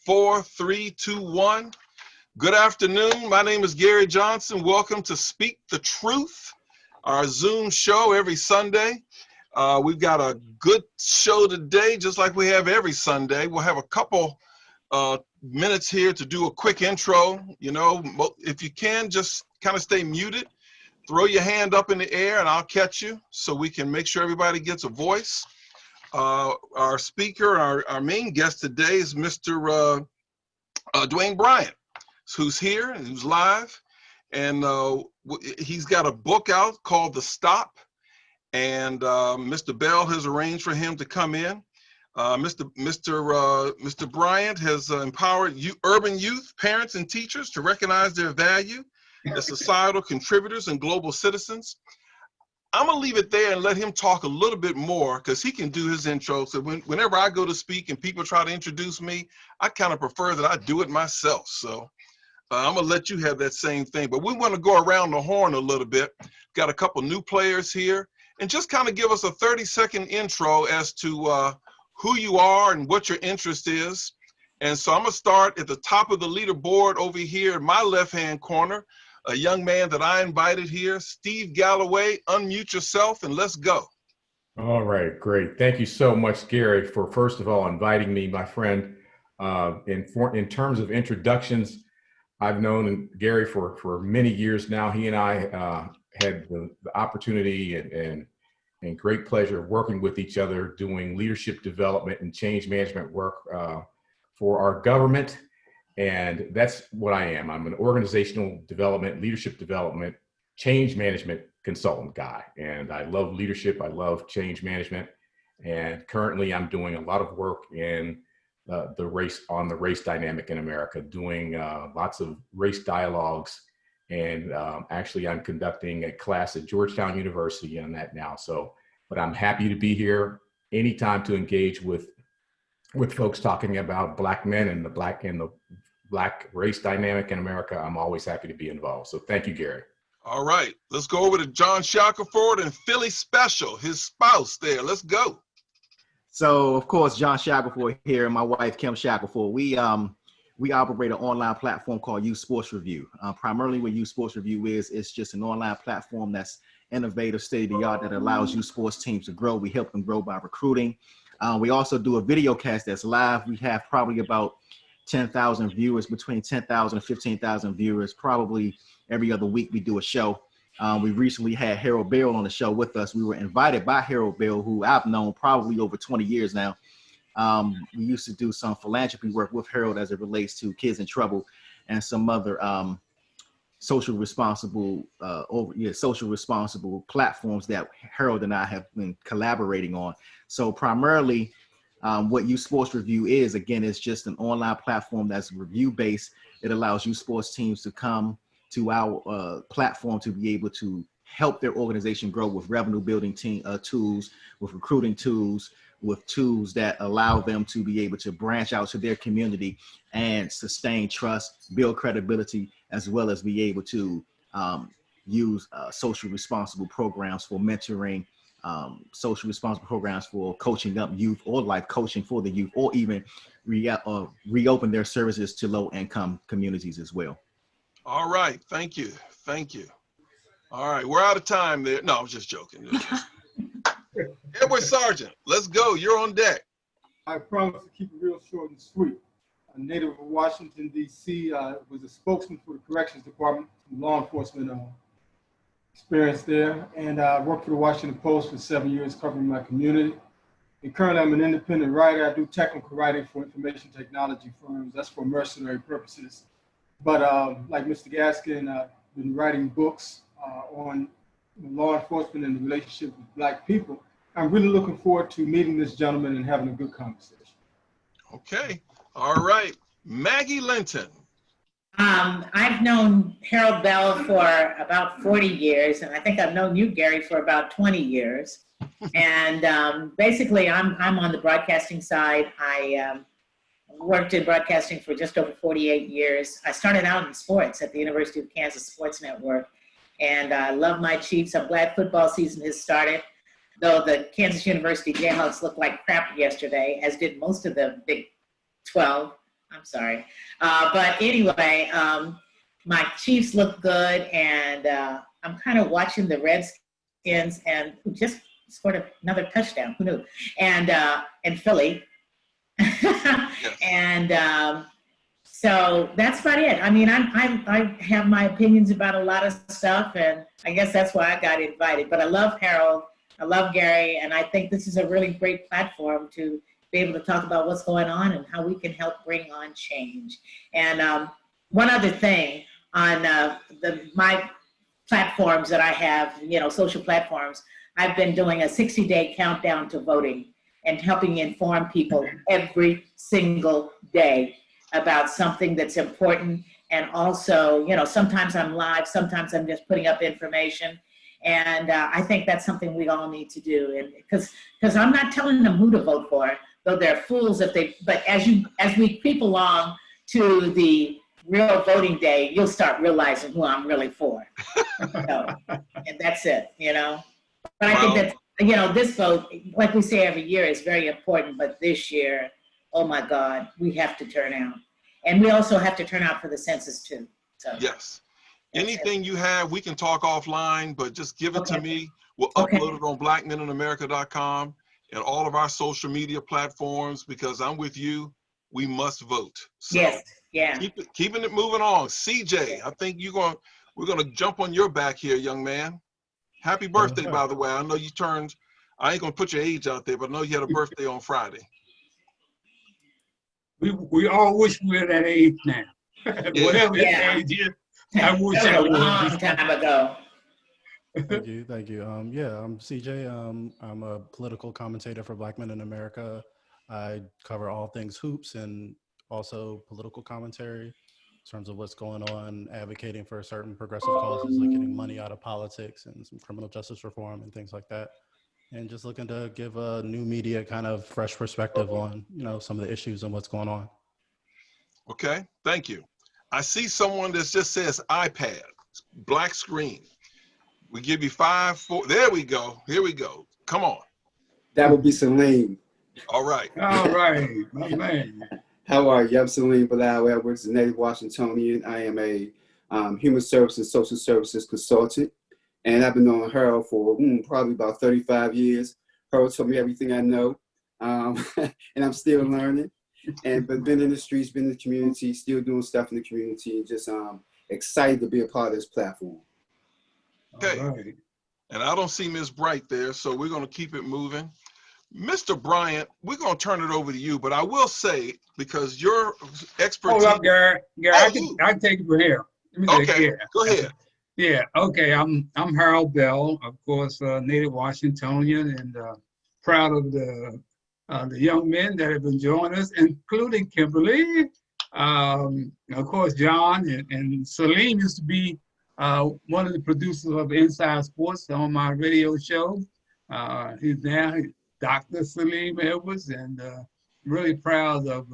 4, 3, 2, 1. Good afternoon. My name is Gary Johnson. Welcome to Speak the Truth, our Zoom show every Sunday. We've got a good show today, just like we have every Sunday. We'll have a couple minutes here to do a quick intro. You know, if you can, just kind of stay muted. Throw your hand up in the air and I'll catch you so we can make sure everybody gets a voice. Our speaker, our main guest today is Mr. Dwayne Bryant, who's here and who's live. And he's got a book out called The Stop. And Mr. Bell has arranged for him to come in. Mr. Bryant has empowered urban youth, parents, and teachers to recognize their value as societal contributors and global citizens. I'm gonna leave it there and let him talk a little bit more because he can do his intro. So whenever I go to speak and people try to introduce me, I kind of prefer that I do it myself. So I'm gonna let you have that same thing. But we want to go around the horn a little bit. Got a couple new players here, and just kind of give us a 30-second intro as to who you are and what your interest is. And so I'm gonna start at the top of the leaderboard over here in my left-hand corner. A young man that I invited here, Steve Galloway. Unmute yourself and let's go. All right, great. Thank you so much, Gary, for first of all inviting me, my friend. In terms of introductions, I've known Gary for many years now. He and I had the opportunity and great pleasure of working with each other, doing leadership development and change management work for our government. And that's what I am. I'm an organizational development, leadership development, change management consultant guy. And I love leadership. I love change management. And currently I'm doing a lot of work in the race dynamic in America, doing lots of race dialogues. And actually I'm conducting a class at Georgetown University on that now. But I'm happy to be here anytime to engage with folks talking about Black men and the Black race dynamic in America. I'm always happy to be involved. So thank you, Gary. All right, let's go over to John Shackelford and Philly Special, his spouse there. Let's go. So, of course, John Shackelford here and my wife, Kim Shackelford. We operate an online platform called Youth Sports Review. Primarily what Youth Sports Review is, it's just an online platform that's innovative, state-of-the-art, that allows youth sports teams to grow. We help them grow by recruiting. We also do a video cast that's live. We have probably about 10,000 viewers, between 10,000 and 15,000 viewers. Probably every other week we do a show. We recently had Harold Bell on the show with us. We were invited by Harold Bell, who I've known probably over 20 years now. We used to do some philanthropy work with Harold as it relates to kids in trouble and some other social responsible platforms that Harold and I have been collaborating on. So primarily, what Youth Sports Review is, again, is just an online platform that's review-based. It allows youth sports teams to come to our platform to be able to help their organization grow with revenue-building tools, with recruiting tools, with tools that allow them to be able to branch out to their community and sustain trust, build credibility, as well as be able to use social responsible programs for mentoring, social responsible programs for coaching up youth, or life coaching for the youth, or even reopen their services to low-income communities as well. All right, thank you. All right, we're out of time there. No, I was just joking. Edward Sargent, let's go. You're on deck. I promise to keep it real short and sweet. A native of Washington, D.C., was a spokesman for the Corrections Department, law enforcement experience there, and I worked for the Washington Post for 7 years covering my community. And currently I'm an independent writer. I do technical writing for information technology firms. That's for mercenary purposes. But like Mr. Gaskin, I've been writing books on law enforcement and the relationship with Black people. I'm really looking forward to meeting this gentleman and having a good conversation. Okay, all right. Maggie Linton. I've known Harold Bell for about 40 years, and I think I've known you, Gary, for about 20 years. And basically, I'm on the broadcasting side. I worked in broadcasting for just over 48 years. I started out in sports at the University of Kansas Sports Network, and I love my Chiefs. I'm glad football season has started, though the Kansas University Jayhawks looked like crap yesterday, as did most of the Big 12. I'm sorry. But anyway, my Chiefs look good, and I'm kind of watching the Redskins, and who just scored another touchdown. Who knew? And Philly. And so that's about it. I mean, I have my opinions about a lot of stuff, and I guess that's why I got invited. But I love Harold. I love Gary, and I think this is a really great platform to be able to talk about what's going on and how we can help bring on change. And one other thing on my platforms that I have, social platforms, I've been doing a 60-day countdown to voting and helping inform people every single day about something that's important. And also, sometimes I'm live, sometimes I'm just putting up information. And I think that's something we all need to do. And because I'm not telling them who to vote for, though they're fools but as we creep along to the real voting day, you'll start realizing who I'm really for. And that's it, But I think that, this vote, like we say every year, is very important. But this year, oh my God, we have to turn out. And we also have to turn out for the census too. So yes. Anything you have, we can talk offline, but just give it to me. We'll upload it on blackmeninamerica.com and all of our social media platforms, because I'm with you. We must vote. So yes, yeah. Keeping it moving on. CJ, I think we're gonna jump on your back here, young man. Happy birthday, by the way. I know you turned, I ain't gonna put your age out there, but I know you had a birthday on Friday. We all wish we were that age now. Whatever that age is, I wish I was. A long time ago. Thank you. I'm CJ. I'm a political commentator for Black Men in America. I cover all things hoops and also political commentary in terms of what's going on, advocating for certain progressive causes like getting money out of politics and some criminal justice reform and things like that. And just looking to give a new media kind of fresh perspective on, some of the issues and what's going on. Okay, thank you. I see someone that just says iPad, black screen. We give you 5, 4. There we go. Here we go. Come on. That would be Celine. All right. All right, my man. How are you? I'm Celine Balawi. I work as a native Washingtonian. I am a human services, social services consultant. And I've been on Harold for probably about 35 years. Harold told me everything I know. And I'm still learning. But been in the streets, been in the community, still doing stuff in the community, and just excited to be a part of this platform. Okay. Right. And I don't see Ms. Bright there, so we're going to keep it moving. Mr. Bryant, we're going to turn it over to you, but I will say, because your expertise. Hold up, Gary. I can take it from here. Okay, go ahead. Yeah, okay. I'm Harold Bell, of course, native Washingtonian, and proud of the young men that have been joining us, including Kimberly, of course, John, and Salim used to be one of the producers of Inside Sports on my radio show. He's now Dr. Salim Edwards, and really proud of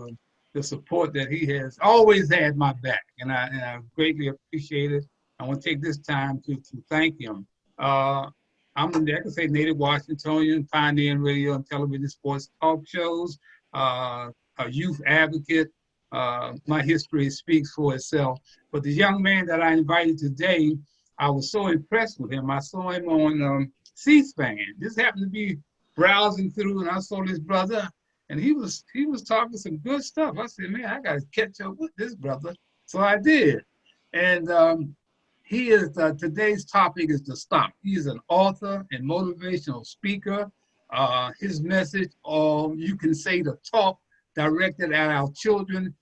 the support that he has always had my back, and I greatly appreciate it. I want to take this time to thank him. I'm, I can say, native Washingtonian, pioneering radio and television sports talk shows, a youth advocate. My history speaks for itself. But the young man that I invited today, I was so impressed with him. I saw him on C-SPAN. This happened to be browsing through, and I saw this brother, and he was talking some good stuff. I said, man, I got to catch up with this brother. So I did. And he is, today's topic is to stop. He is an author and motivational speaker. His message, or you can say the talk, directed at our children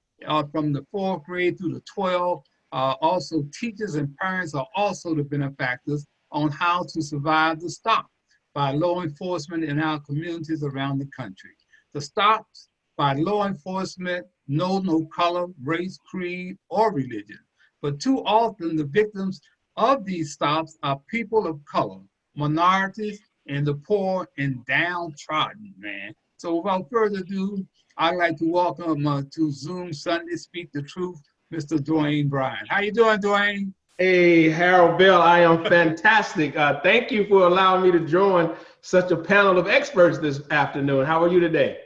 from the 4th grade through the 12th. Also, teachers and parents are also the benefactors on how to survive the stop by law enforcement in our communities around the country. The stops by law enforcement know no color, race, creed, or religion. But too often the victims of these stops are people of color, minorities, and the poor and downtrodden, man. So without further ado, I'd like to welcome to Zoom Sunday Speak the Truth, Mr. Dwayne Bryant. How you doing, Dwayne? Hey, Harold Bell, I am fantastic. Thank you for allowing me to join such a panel of experts this afternoon. How are you today?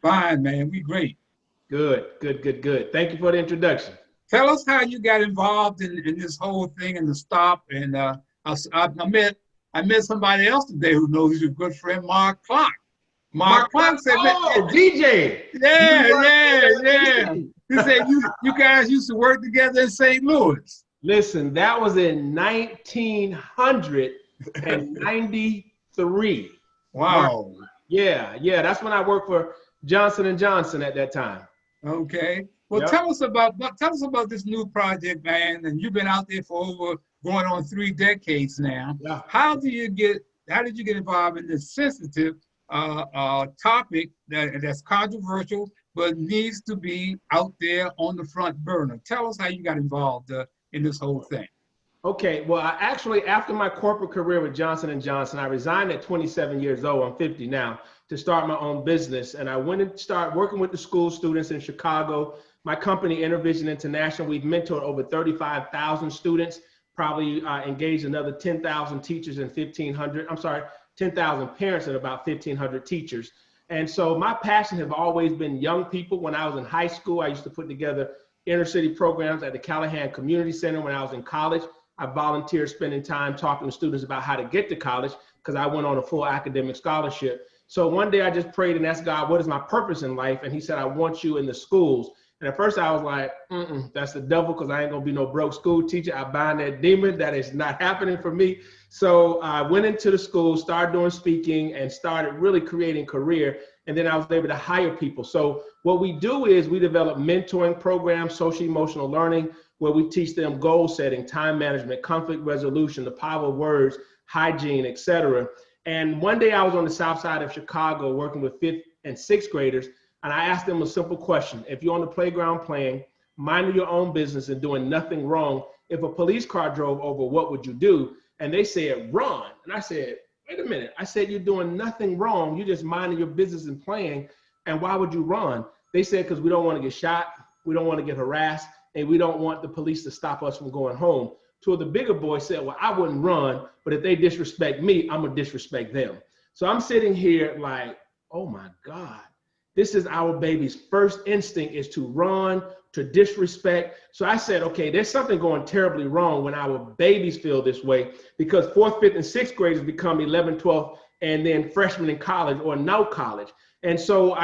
Fine, man. We great. Good, good, good, good. Thank you for the introduction. Tell us how you got involved in this whole thing and the stop. And I met somebody else today who knows your good friend Mark Clark. Mark Clark said, "Oh, DJ, yeah. He said you guys used to work together in St. Louis." Listen, that was in 1993. Wow. Yeah, that's when I worked for Johnson & Johnson at that time. Okay. Well, Yep. tell us about this new project, man. And you've been out there for going on 3 decades now. Yeah. How did you get involved in this sensitive topic that's controversial but needs to be out there on the front burner? Tell us how you got involved in this whole thing. Okay, well, after my corporate career with Johnson & Johnson, I resigned at 27 years old, I'm 50 now, to start my own business. And I went and started working with the school students in Chicago. My company, Intervision International, we've mentored over 35,000 students, probably engaged another 10,000 teachers and 10,000 parents and about 1,500 teachers. And so my passion has always been young people. When I was in high school, I used to put together inner city programs at the Callahan Community Center. When I was in college, I volunteered spending time talking to students about how to get to college because I went on a full academic scholarship. So one day I just prayed and asked God, what is my purpose in life? And he said, I want you in the schools. And at first I was like, that's the devil because I ain't gonna be no broke school teacher. I bind that demon. That is not happening for me. So I went into the school, started doing speaking and started really creating career. And then I was able to hire people. So what we do is we develop mentoring programs, social emotional learning, where we teach them goal setting, time management, conflict resolution, the power of words, hygiene, etc. And one day I was on the south side of Chicago working with 5th and 6th graders. And I asked them a simple question. If you're on the playground playing, minding your own business and doing nothing wrong, if a police car drove over, what would you do? And they said, run. And I said, wait a minute. I said, you're doing nothing wrong. You're just minding your business and playing. And why would you run? They said, because we don't want to get shot. We don't want to get harassed. And we don't want the police to stop us from going home. Two of the bigger boys said, well, I wouldn't run, but if they disrespect me, I'm gonna disrespect them. So I'm sitting here like, oh my God, this is our baby's first instinct is to run, to disrespect. So I said, okay, there's something going terribly wrong when our babies feel this way because 4th, 5th, and 6th graders become 11th, 12th, and then freshmen in college or no college. And so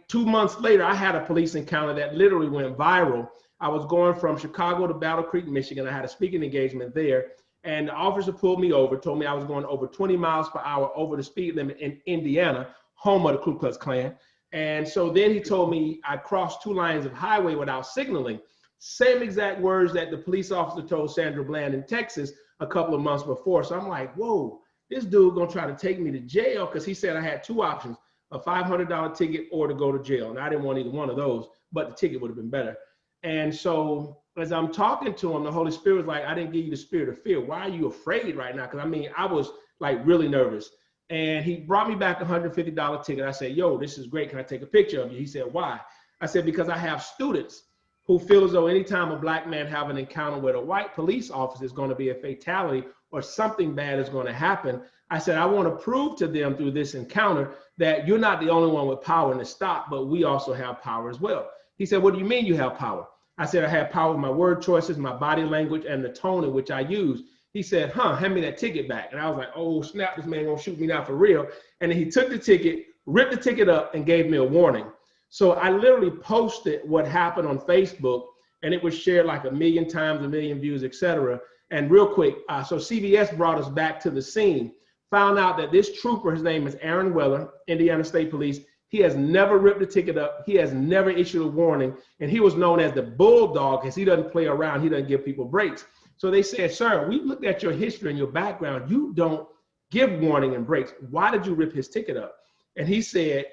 2 months later, I had a police encounter that literally went viral. I was going from Chicago to Battle Creek, Michigan. I had a speaking engagement there. And the officer pulled me over, told me I was going over 20 miles per hour over the speed limit in Indiana, home of the Ku Klux Klan. And so then he told me I crossed 2 lanes of highway without signaling. Same exact words that the police officer told Sandra Bland in Texas a couple of months before. So I'm like, whoa, this dude gonna try to take me to jail because he said I had 2 options, a $500 ticket or to go to jail. And I didn't want either one of those, but the ticket would have been better. And so as I'm talking to him, the Holy Spirit was like, I didn't give you the spirit of fear. Why are you afraid right now? Because I mean, I was like really nervous. And he brought me back a $150 ticket. I said, yo, this is great. Can I take a picture of you? He said, why? I said, because I have students who feel as though anytime a black man have an encounter with a white police officer is going to be a fatality or something bad is going to happen. I said, I want to prove to them through this encounter that you're not the only one with power in the stop, but we also have power as well. He said, what do you mean you have power? I said, I have power with my word choices, my body language, and the tone in which I use. He said, hand me that ticket back. And I was like, oh, snap, this man gonna shoot me now for real. And then he took the ticket, ripped the ticket up, and gave me a warning. So I literally posted what happened on Facebook, and it was shared like 1 million times, 1 million views, etc. And real quick, so CBS brought us back to the scene, found out that this trooper, his name is Aaron Weller, Indiana State Police. He has never ripped the ticket up. He has never issued a warning. And he was known as the bulldog because he doesn't play around. He doesn't give people breaks. So they said, sir, we looked at your history and your background. You don't give warning and breaks. Why did you rip his ticket up? And he said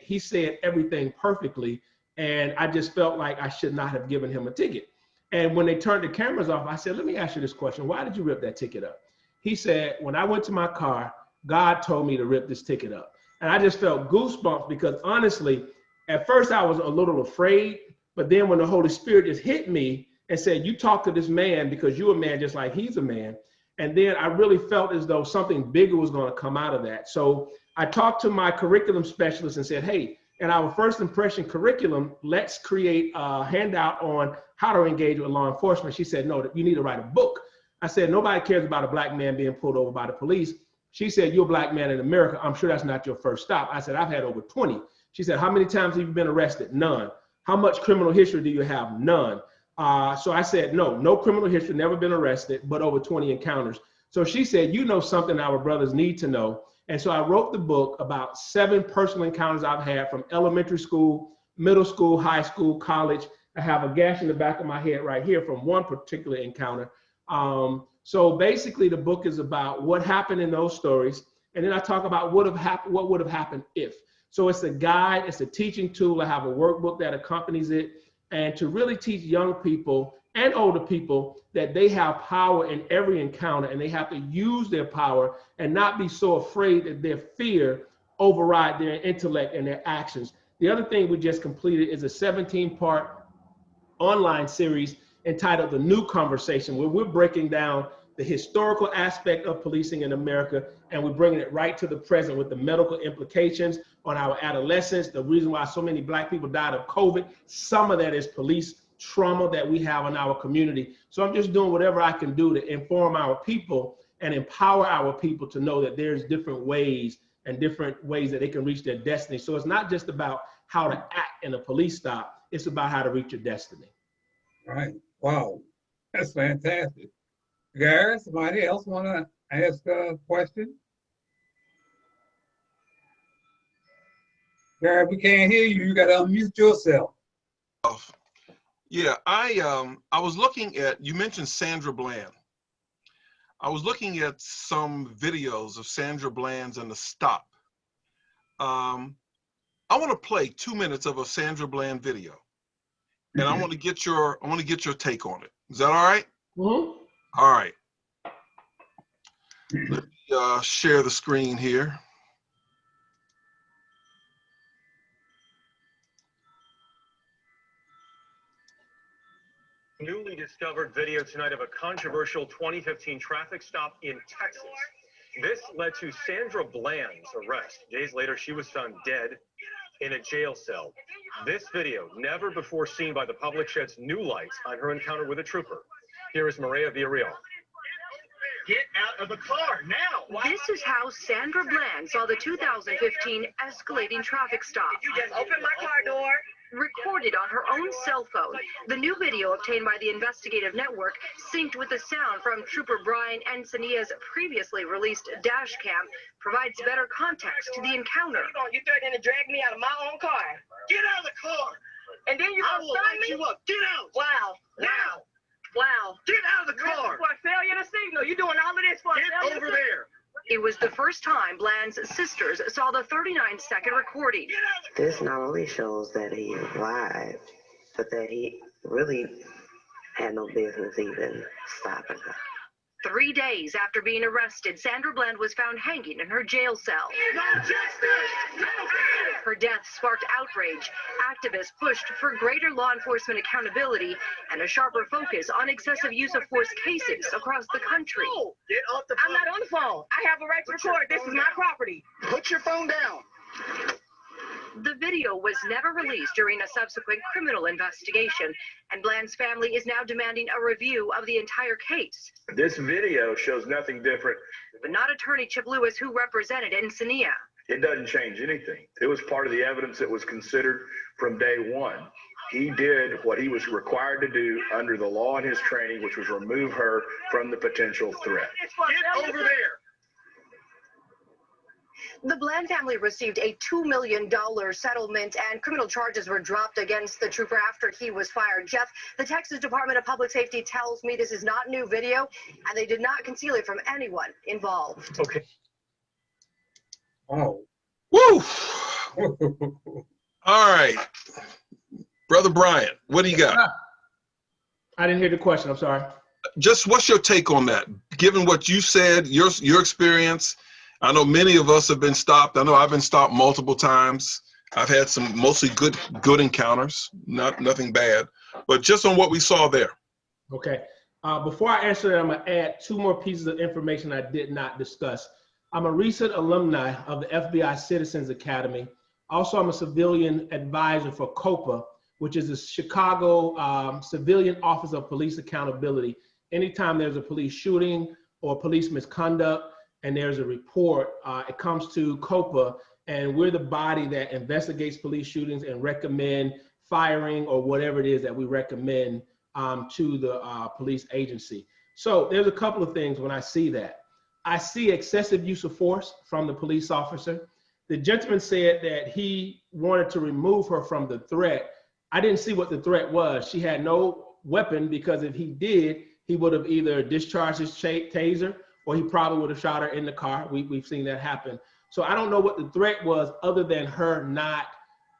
everything perfectly. And I just felt like I should not have given him a ticket. And when they turned the cameras off, I said, let me ask you this question. Why did you rip that ticket up? He said, when I went to my car, God told me to rip this ticket up. And I just felt goosebumps because honestly, at first I was a little afraid, but then when the Holy Spirit just hit me and said, you talk to this man because you're a man just like he's a man. And then I really felt as though something bigger was going to come out of that. So I talked to my curriculum specialist and said, hey, And our first impression curriculum, let's create a handout on how to engage with law enforcement. She said, no, you need to write a book. I said, nobody cares about a black man being pulled over by the police. She said, you're a black man in America. I'm sure that's not your first stop. I said, I've had over 20. She said, how many times have you been arrested? None. How much criminal history do you have? None. So I said, no criminal history, never been arrested, but over 20 encounters. So she said, you know something our brothers need to know. And so I wrote the book about 7 personal encounters I've had from elementary school, middle school, high school, college. I have a gash in the back of my head right here from one particular encounter. So basically the book is about what happened in those stories. And then I talk about what would have happened if. So it's a guide, it's a teaching tool. I have a workbook that accompanies it. And to really teach young people and older people that they have power in every encounter, and they have to use their power and not be so afraid that their fear override their intellect and their actions. The other thing we just completed is a 17-part online series entitled The New Conversation, where we're breaking down the historical aspect of policing in America, and we're bringing it right to the present with the medical implications on our adolescents, the reason why so many black people died of COVID. Some of that is police trauma that we have in our community. So I'm just doing whatever I can do to inform our people and empower our people to know that there's different ways and different ways that they can reach their destiny. So it's not just about how to act in a police stop, it's about how to reach your destiny. Right. Wow. That's fantastic. Gary, somebody else want to ask a question? Gary, we can't hear you. You got to unmute yourself. Yeah, I was looking at, you mentioned Sandra Bland. I was looking at some videos of Sandra Bland's and the stop. I want to play 2 minutes of a Sandra Bland video, and I want to get your take on it. Is that all right? Mm-hmm. All right. Let me share the screen here. Newly discovered video tonight of a controversial 2015 traffic stop in Texas. This led to Sandra Bland's arrest. Days later, she was found dead in a jail cell. This video, never before seen by the public, sheds new light on her encounter with a trooper. Here is Maria Villarreal. Get out of the car now! This is how Sandra Bland saw the 2015 escalating traffic stop. You just opened my car door. Recorded on her own cell phone. The new video obtained by the investigative network synced with the sound from Trooper Brian Encinia's previously released dash cam provides better context to the encounter. You threatening to drag me out of my own car. Get out of the car! And then you gonna stun me? You up. Get out! Wow. Wow. Wow. Get out of the car. For a failure to signal. You doing all of this for a failure? Get over there. It was the first time Bland's sisters saw the 39-second recording. This not only shows that he lied, but that he really had no business even stopping her. 3 days after being arrested, Sandra Bland was found hanging in her jail cell. No justice! No fair! Her death sparked outrage. Activists pushed for greater law enforcement accountability and a sharper focus on excessive use of force cases across the country. No. Get off the phone. I'm not on the phone. I have a right to record. This is my property. Put your phone down. The video was never released during a subsequent criminal investigation, and Bland's family is now demanding a review of the entire case. This video shows nothing different. But not attorney Chip Lewis, who represented Encinia. It doesn't change anything. It was part of the evidence that was considered from day one. He did what he was required to do under the law and his training, which was remove her from the potential threat. Get over there. The Bland family received a $2 million settlement, and criminal charges were dropped against the trooper after he was fired. Jeff, the Texas Department of Public Safety tells me this is not new video, and they did not conceal it from anyone involved. Okay. Oh. Woo! All right. Brother Bryant, what do you got? I didn't hear the question. I'm sorry. Just what's your take on that? Given what you said, your experience, I know many of us have been stopped. I know I've been stopped multiple times. I've had some mostly good encounters, nothing bad, but just on what we saw there. Okay. Before I answer that, I'm going to add 2 more pieces of information I did not discuss. I'm a recent alumni of the FBI Citizens Academy, Also, I'm a civilian advisor for COPA, which is the Chicago Civilian Office of Police Accountability. Anytime there's a police shooting or police misconduct and there's a report, it comes to COPA, and we're the body that investigates police shootings and recommend firing or whatever it is that we recommend to the police agency. So there's a couple of things when I see that. I see excessive use of force from the police officer. The gentleman said that he wanted to remove her from the threat. I didn't see what the threat was. She had no weapon, because if he did, he would have either discharged his taser or he probably would have shot her in the car. We've seen that happen. So I don't know what the threat was other than her not,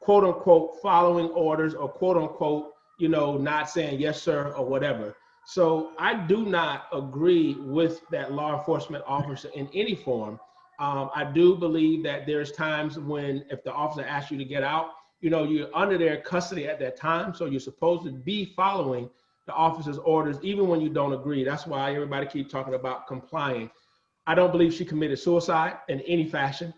quote unquote, following orders or quote unquote, not saying yes, sir, or whatever. So I do not agree with that law enforcement officer in any form. I do believe that there's times when if the officer asks you to get out, you're under their custody at that time. So you're supposed to be following the officer's orders, even when you don't agree. That's why everybody keeps talking about complying. I don't believe she committed suicide in any fashion.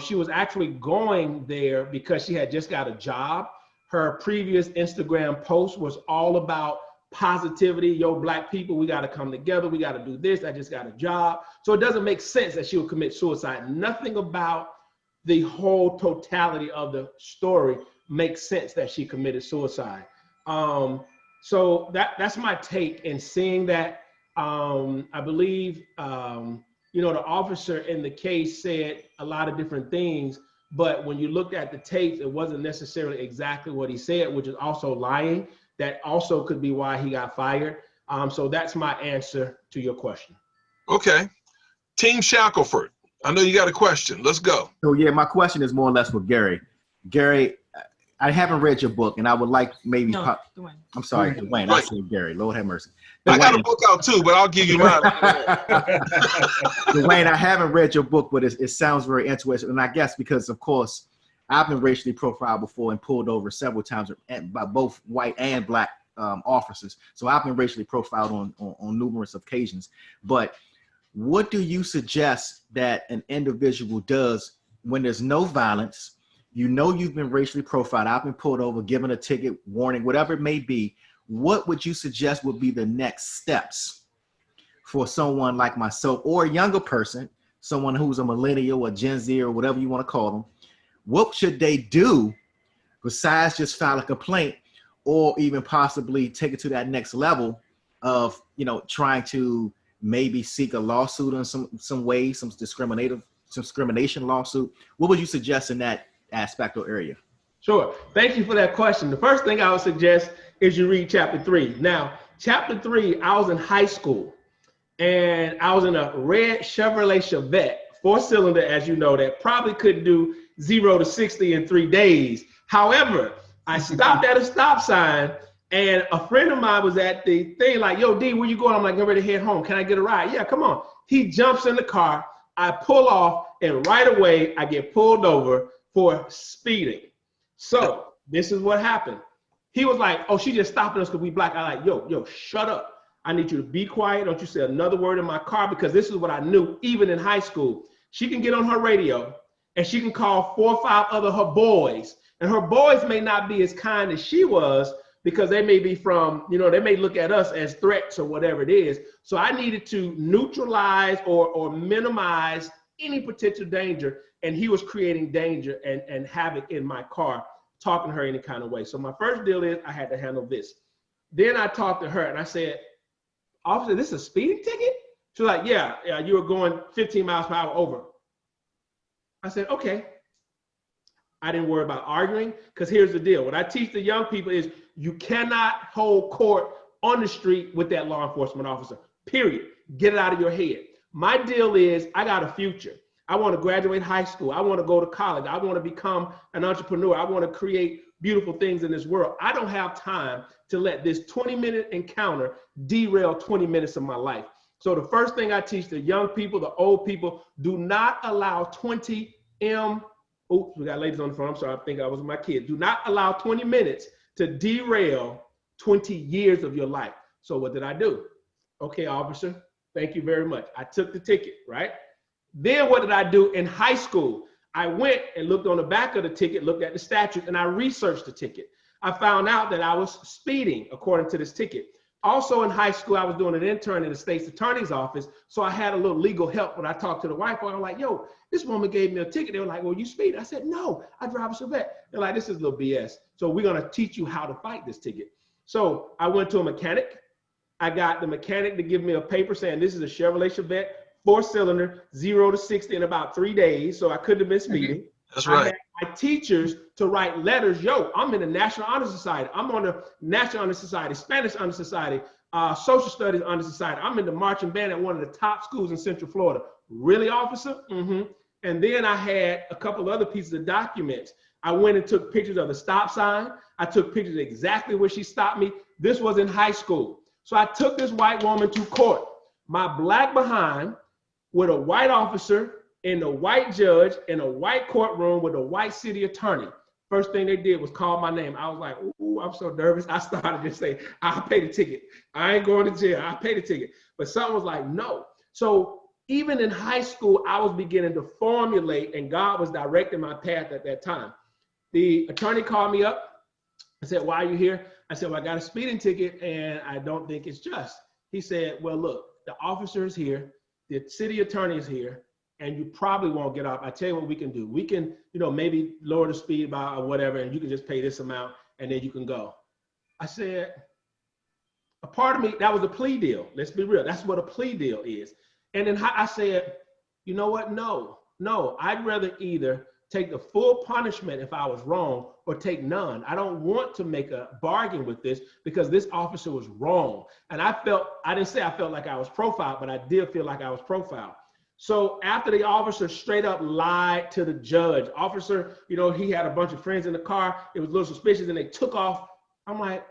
She was actually going there because she had just got a job. Her previous Instagram post was all about positivity. Yo, Black people, we got to come together. We got to do this. I just got a job. So it doesn't make sense that she would commit suicide. Nothing about the whole totality of the story makes sense that she committed suicide. So that's my take in seeing that. I believe, the officer in the case said a lot of different things, but when you looked at the tapes, it wasn't necessarily exactly what he said, which is also lying. That also could be why he got fired. So that's my answer to your question. Okay. Team Shackelford, I know you got a question. Let's go. So yeah, my question is more or less for Gary. Gary, I haven't read your book, and I would like maybe. No, Dwayne. I'm sorry, Dwayne. Right. I said Gary. Lord have mercy. I got a book out too, but I'll give you mine. Dwayne, I haven't read your book, but it sounds very interesting. And I guess because, of course, I've been racially profiled before and pulled over several times by both white and Black officers. So I've been racially profiled on numerous occasions. But what do you suggest that an individual does when there's no violence? You've been racially profiled. I've been pulled over, given a ticket, warning, whatever it may be. What would you suggest would be the next steps for someone like myself or a younger person, someone who's a millennial or Gen Z or whatever you want to call them? What should they do besides just file a complaint or even possibly take it to that next level of, trying to maybe seek a lawsuit in some way, some discrimination lawsuit? What would you suggest in that aspect or area? Sure. Thank you for that question. The first thing I would suggest is you read chapter 3. Now, chapter 3, I was in high school and I was in a red Chevrolet Chevette, 4-cylinder, as you know, that probably couldn't do 0 to 60 in 3 days. However, I stopped at a stop sign and a friend of mine was at the thing like, yo, D, where you going? I'm like, I'm ready to head home. Can I get a ride? Yeah, come on. He jumps in the car. I pull off and right away I get pulled over for speeding. So this is what happened. He was like, oh, she just stopping us because we Black. I like, yo, shut up. I need you to be quiet. Don't you say another word in my car, because this is what I knew even in high school. She can get on her radio and she can call 4 or 5 other her boys. And her boys may not be as kind as she was because they may be from, they may look at us as threats or whatever it is. So I needed to neutralize or minimize any potential danger. And he was creating danger and havoc in my car, talking to her any kind of way. So my first deal is I had to handle this. Then I talked to her and I said, officer, this is a speeding ticket? She was like, yeah, you were going 15 miles per hour over. I said, okay. I didn't worry about arguing, because here's the deal. What I teach the young people is you cannot hold court on the street with that law enforcement officer, period. Get it out of your head. My deal is I got a future. I want to graduate high school. I want to go to college. I want to become an entrepreneur. I want to create beautiful things in this world. I don't have time to let this 20-minute encounter derail 20 minutes of my life. So the first thing I teach the young people, the old people, do not allow 20 M. Oops, we got ladies on the phone. I'm sorry. I think I was with my kid. Do not allow 20 minutes to derail 20 years of your life. So what did I do? Okay, officer, thank you very much. I took the ticket, right? Then what did I do in high school? I went and looked on the back of the ticket, looked at the statute, and I researched the ticket. I found out that I was speeding according to this ticket. Also in high school, I was doing an intern in the state's attorney's office, so I had a little legal help when I talked to the wife. I'm like, yo, this woman gave me a ticket. They were like, well, you speed? I said, no, I drive a Chevette. They're like, this is a little BS. So we're gonna teach you how to fight this ticket. So I went to a mechanic. I got the mechanic to give me a paper saying this is a Chevrolet Chevette, 4-cylinder, 0 to 60 in about 3 days. So I couldn't have been speeding. That's right. I had my teachers to write letters. Yo, I'm in the National Honor Society. I'm on the National Honor Society, Spanish Honor Society, Social Studies Honor Society. I'm in the marching band at one of the top schools in Central Florida. Really, officer? Mm-hmm. And then I had a couple other pieces of documents. I went and took pictures of the stop sign. I took pictures exactly where she stopped me. This was in high school. So I took this white woman to court. My black behind with a white officer and a white judge in a white courtroom with a white city attorney. First thing they did was call my name. I was like, ooh, I'm so nervous. I started to say, I'll pay the ticket. I ain't going to jail. I'll pay the ticket. But something was like, no. So even in high school, I was beginning to formulate, and God was directing my path at that time. The attorney called me up and said, why are you here? I said, well, I got a speeding ticket and I don't think it's just. He said, well, look, the officer is here, the city attorney is here, and you probably won't get off. I tell you what we can do. We can, maybe lower the speed by or whatever, and you can just pay this amount and then you can go. I said, a part of me, that was a plea deal. Let's be real. That's what a plea deal is. And then I said, you know what? No, I'd rather either take the full punishment if I was wrong or take none. I don't want to make a bargain with this because this officer was wrong. And I didn't say I felt like I was profiled, but I did feel like I was profiled. So after the officer straight up lied to the judge, officer, he had a bunch of friends in the car. It was a little suspicious and they took off. I'm like,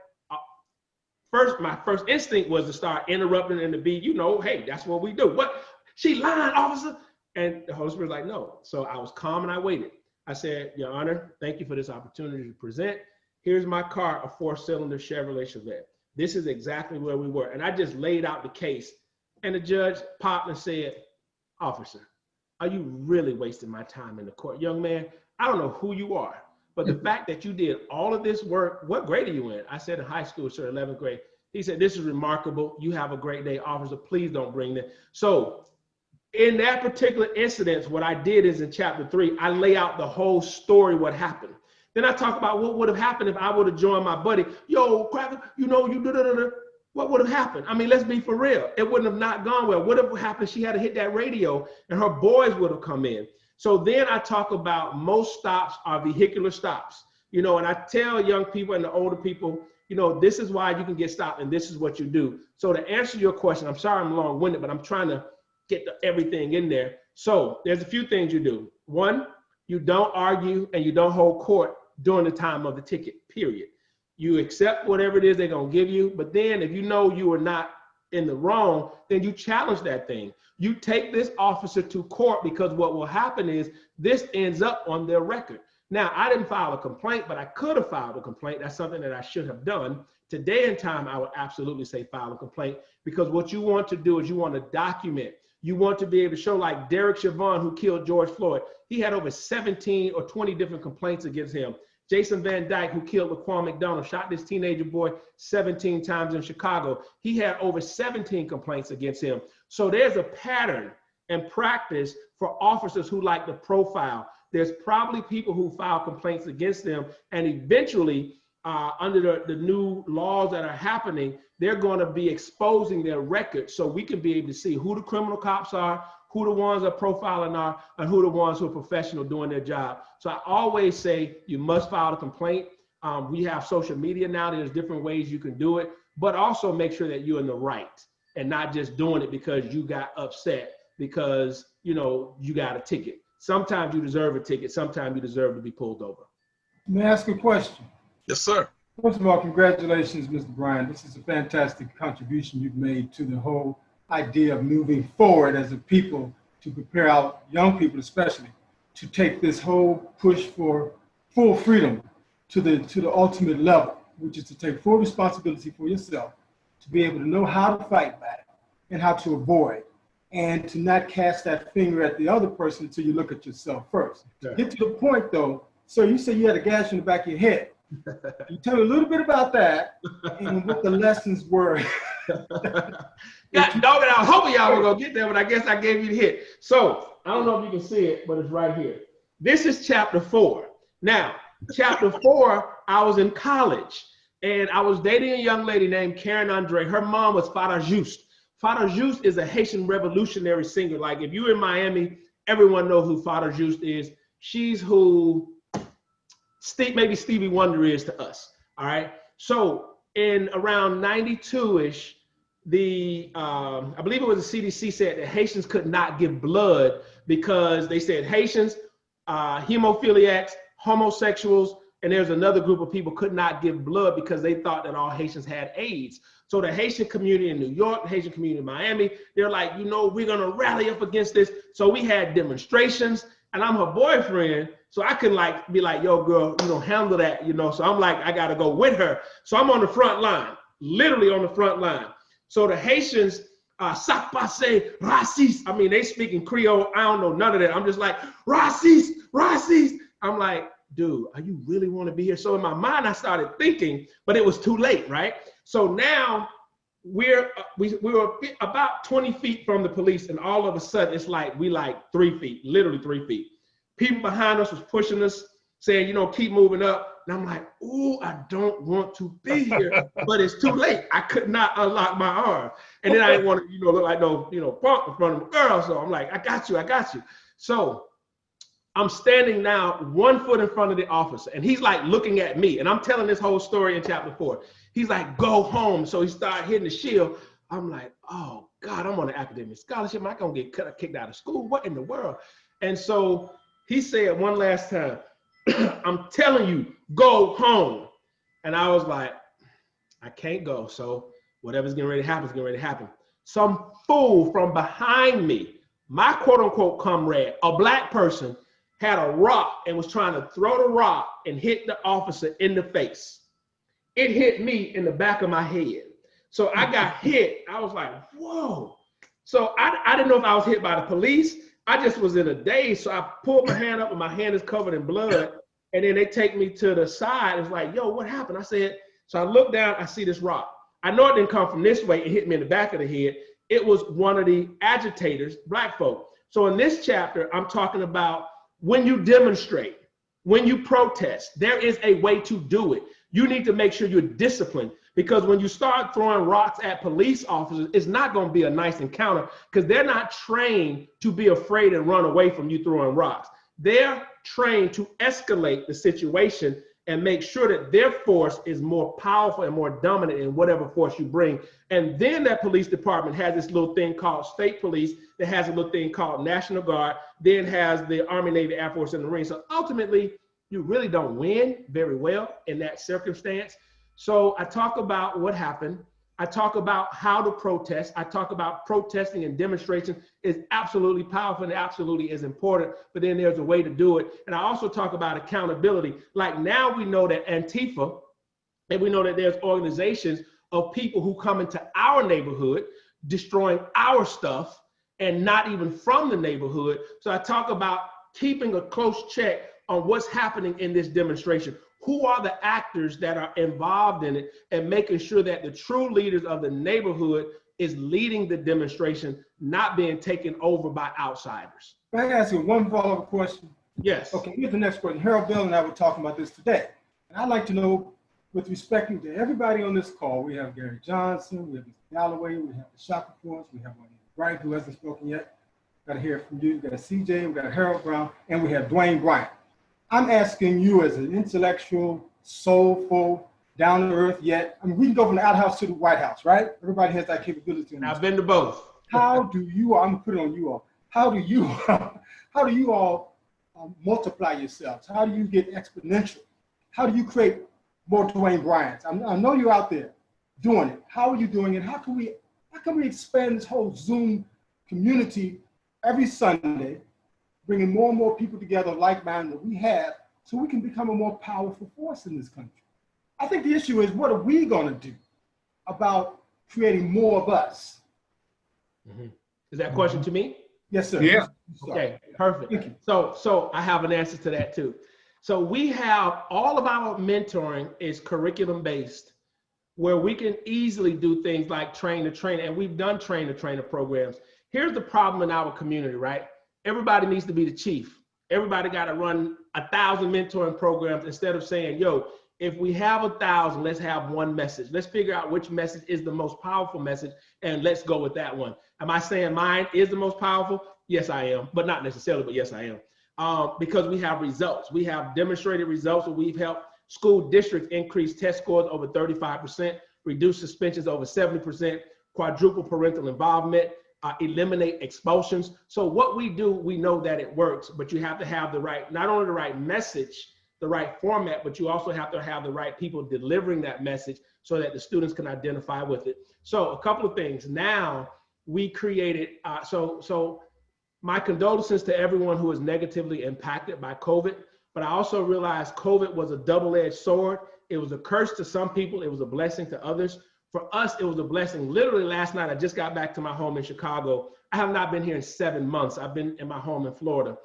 my first instinct was to start interrupting and to be, hey, that's what we do. What? She lying, officer. And the Holy Spirit was like, no. So I was calm and I waited. I said, Your Honor, thank you for this opportunity to present. Here's my car, a 4-cylinder Chevrolet Chevette. This is exactly where we were. And I just laid out the case. And the judge popped and said, officer, are you really wasting my time in the court? Young man, I don't know who you are, but the fact that you did all of this work, what grade are you in? I said in high school, sir, 11th grade. He said, this is remarkable. You have a great day, officer. Please don't bring that. So in that particular incident, what I did is in chapter 3, I lay out the whole story, what happened. Then I talk about what would have happened if I would have joined my buddy. Yo, Cracker, what would have happened? I mean, let's be for real. It wouldn't have not gone well. What would have happened? She had to hit that radio and her boys would have come in. So then I talk about most stops are vehicular stops, and I tell young people and the older people, this is why you can get stopped and this is what you do. So to answer your question, I'm sorry I'm long-winded, but I'm trying to get everything in there. So there's a few things you do. One, you don't argue and you don't hold court during the time of the ticket, period. You accept whatever it is they're gonna give you, but then if you know you are not in the wrong, then you challenge that thing. You take this officer to court because what will happen is this ends up on their record. Now, I didn't file a complaint, but I could have filed a complaint. That's something that I should have done. Today in time, I would absolutely say file a complaint because what you want to do is you want to document. You want to be able to show like Derek Chauvin, who killed George Floyd. He had over 17 or 20 different complaints against him. Jason Van Dyke, who killed Laquan McDonald, shot this teenager boy 17 times in Chicago. He had over 17 complaints against him. So there's a pattern and practice for officers who like to profile. There's probably people who file complaints against them, and eventually, under the new laws that are happening, they're going to be exposing their record so we can be able to see who the criminal cops are, who the ones that profiling are, and who the ones who are professional doing their job. So I always say you must file a complaint. We have social media now. There's different ways you can do it, but also make sure that you're in the right and not just doing it because you got upset because, you got a ticket. Sometimes you deserve a ticket. Sometimes you deserve to be pulled over. May I ask a question? Yes, sir. First of all, congratulations, Mr. Bryant. This is a fantastic contribution you've made to the whole idea of moving forward as a people to prepare our young people, especially, to take this whole push for full freedom to the ultimate level, which is to take full responsibility for yourself, to be able to know how to fight back and how to avoid and to not cast that finger at the other person until you look at yourself first. Yeah. To get to the point though, so you said you had a gash in the back of your head. You tell me a little bit about that and what the lessons were. God dog it, I was hoping y'all were gonna get there, but I guess I gave you the hit. So I don't know if you can see it, but it's right here. This is chapter 4. Now, chapter 4, I was in college and I was dating a young lady named Karen Andre. Her mom was Fada Juste. Fada Juste is a Haitian revolutionary singer. Like if you're in Miami, everyone knows who Fada Juste is. She's who maybe Stevie Wonder is to us. All right. So in around 92-ish, I believe it was the CDC said that Haitians could not give blood because they said Haitians, hemophiliacs, homosexuals, and there's another group of people could not give blood because they thought that all Haitians had AIDS. So the Haitian community in New York, the Haitian community in Miami, they're like, you know, we're gonna rally up against this. So we had demonstrations, and I'm her boyfriend, so I can like be like, yo, girl, you know, handle that, you know. So I'm like, I gotta go with her. So I'm on the front line, literally on the front line. So the Haitians, sac passe, raciste. I mean, they speak in Creole. I don't know none of that. I'm just like, raciste, raciste. I'm like, dude, are you really want to be here? So in my mind, I started thinking, but it was too late, right? So now we were about 20 feet from the police, and all of a sudden, it's like we like 3 feet, literally 3 feet. People behind us was pushing us, saying, you know, keep moving up. And I'm like, ooh, I don't want to be here, but it's too late. I could not unlock my arm. And then I didn't want to, you know, look like no, you know, punk in front of a girl. So I'm like, I got you, I got you. So I'm standing now 1 foot in front of the officer, and he's like looking at me, and I'm telling this whole story in chapter 4. He's like, go home. So he started hitting the shield. I'm like, oh God, I'm on an academic scholarship. I'm not gonna get kicked out of school. What in the world? And so he said one last time, I'm telling you, go home. And I was like, I can't go. So whatever's getting ready to happen is getting ready to happen. Some fool from behind me, my quote unquote comrade, a black person, had a rock and was trying to throw the rock and hit the officer in the face. It hit me in the back of my head. So I got hit. I was like, whoa. So I didn't know if I was hit by the police. I just was in a daze. So I pulled my hand up and my hand is covered in blood. And then they take me to the side. It's like, yo, what happened? I said, so I look down, I see this rock. I know it didn't come from this way. It hit me in the back of the head. It was one of the agitators, black folk. So in this chapter, I'm talking about when you demonstrate, when you protest, there is a way to do it. You need to make sure you're disciplined, because when you start throwing rocks at police officers, it's not going to be a nice encounter because they're not trained to be afraid and run away from you throwing rocks. They're trained to escalate the situation and make sure that their force is more powerful and more dominant in whatever force you bring. And then that police department has this little thing called state police, that has a little thing called National Guard, then has the Army, Navy, Air Force, and the Marines. So ultimately, you really don't win very well in that circumstance. So I talk about what happened. I talk about how to protest. I talk about protesting and demonstration is absolutely powerful and absolutely is important, but then there's a way to do it. And I also talk about accountability. Like now we know that Antifa, and we know that there's organizations of people who come into our neighborhood, destroying our stuff and not even from the neighborhood. So I talk about keeping a close check on what's happening in this demonstration. Who are the actors that are involved in it, and making sure that the true leaders of the neighborhood is leading the demonstration, not being taken over by outsiders. Can I ask you one follow-up question? Yes. Okay, here's the next question. Harold Bell and I were talking about this today. And I'd like to know, with respect to everybody on this call, we have Gary Johnson, we have Mr. Galloway, we have the Shopper Force, we have Bryant, who hasn't spoken yet. Got to hear from you. We got CJ, we got Harold Brown, and we have Dwayne Bryant. I'm asking you as an intellectual, soulful, down to earth yet. I mean, we can go from the outhouse to the White House, right? Everybody has that capability. I've been to both. How do you, I'm gonna put it on you all. How do you all multiply yourselves? How do you get exponential? How do you create more Dwayne Bryants? I know you're out there doing it. How are you doing it? How can we expand this whole Zoom community every Sunday, bringing more and more people together like-minded that we have, so we can become a more powerful force in this country? I think the issue is, what are we going to do about creating more of us? Mm-hmm. Is that a question to me? Yes, sir. Yeah. Okay, perfect. Thank you. So I have an answer to that too. So we have all of our mentoring is curriculum based, where we can easily do things like train the trainer, and we've done train the trainer programs. Here's the problem in our community, right? Everybody needs to be the chief. Everybody got to run 1,000 mentoring programs instead of saying, yo, if we have 1,000, let's have one message. Let's figure out which message is the most powerful message, and let's go with that one. Am I saying mine is the most powerful? Yes, I am, but not necessarily, but yes, I am. Because we have results. We have demonstrated results where we've helped school districts increase test scores over 35%, reduce suspensions over 70%, quadruple parental involvement, eliminate expulsions. So what we do, we know that it works, but you have to have the right, not only the right message, the right format, but you also have to have the right people delivering that message so that the students can identify with it. So a couple of things. Now we created, so my condolences to everyone who was negatively impacted by COVID, but I also realized COVID was a double-edged sword. It was a curse to some people. It was a blessing to others. For us, it was a blessing. Literally last night, I just got back to my home in Chicago. I have not been here in 7 months. I've been in my home in Florida.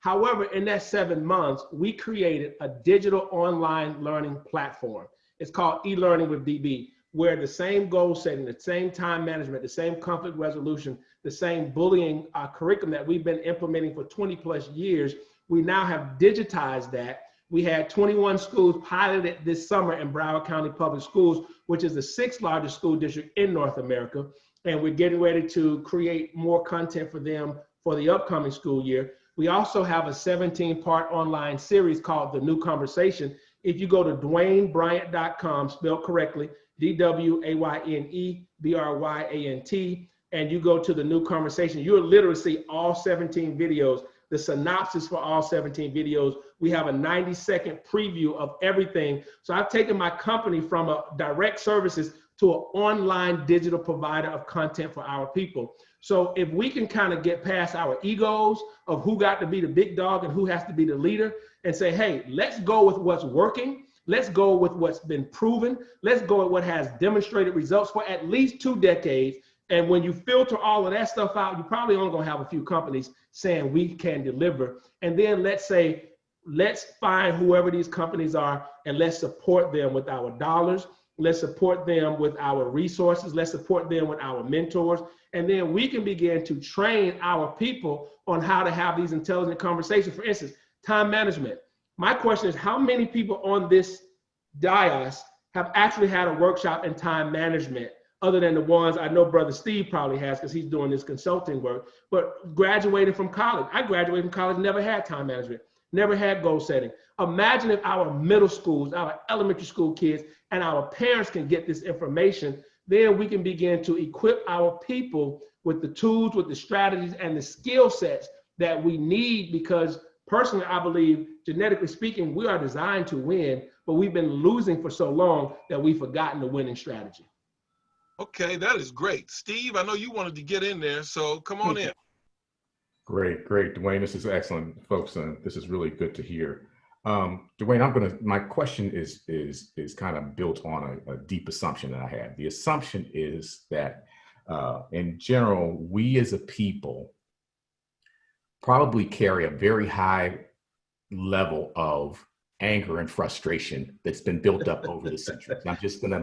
However, in that 7 months, we created a digital online learning platform. It's called eLearning with DB, where the same goal setting, the same time management, the same conflict resolution, the same bullying curriculum that we've been implementing for 20 plus years, we now have digitized that. We had 21 schools piloted this summer in Broward County Public Schools, which is the 6th largest school district in North America. And we're getting ready to create more content for them for the upcoming school year. We also have a 17-part online series called The New Conversation. If you go to DwayneBryant.com, spelled correctly, DWAYNEBRYANT, and you go to The New Conversation, you'll literally see all 17 videos, the synopsis for all 17 videos. We have a 90-second preview of everything. So I've taken my company from a direct services to an online digital provider of content for our people. So if we can kind of get past our egos of who got to be the big dog and who has to be the leader and say, hey, let's go with what's working. Let's go with what's been proven. Let's go with what has demonstrated results for at least 2 decades. And when you filter all of that stuff out, you're probably only gonna have a few companies saying we can deliver. And then let's say, let's find whoever these companies are and let's support them with our dollars. Let's support them with our resources. Let's support them with our mentors. And then we can begin to train our people on how to have these intelligent conversations. For instance, time management. My question is, how many people on this dais have actually had a workshop in time management, other than the ones I know Brother Steve probably has because he's doing this consulting work, but graduated from college. I graduated from college, never had time management, never had goal setting. Imagine if our middle schools, our elementary school kids, and our parents can get this information, then we can begin to equip our people with the tools, with the strategies, and the skill sets that we need, because personally, I believe, genetically speaking, we are designed to win, but we've been losing for so long that we've forgotten the winning strategy. Okay, that is great. Steve, I know you wanted to get in there, so come on in. Great, Dwayne. This is excellent, folks. This is really good to hear. Dwayne, my question is kind of built on a deep assumption that I have. The assumption is that in general, we as a people probably carry a very high level of anger and frustration that's been built up over the centuries. I'm just gonna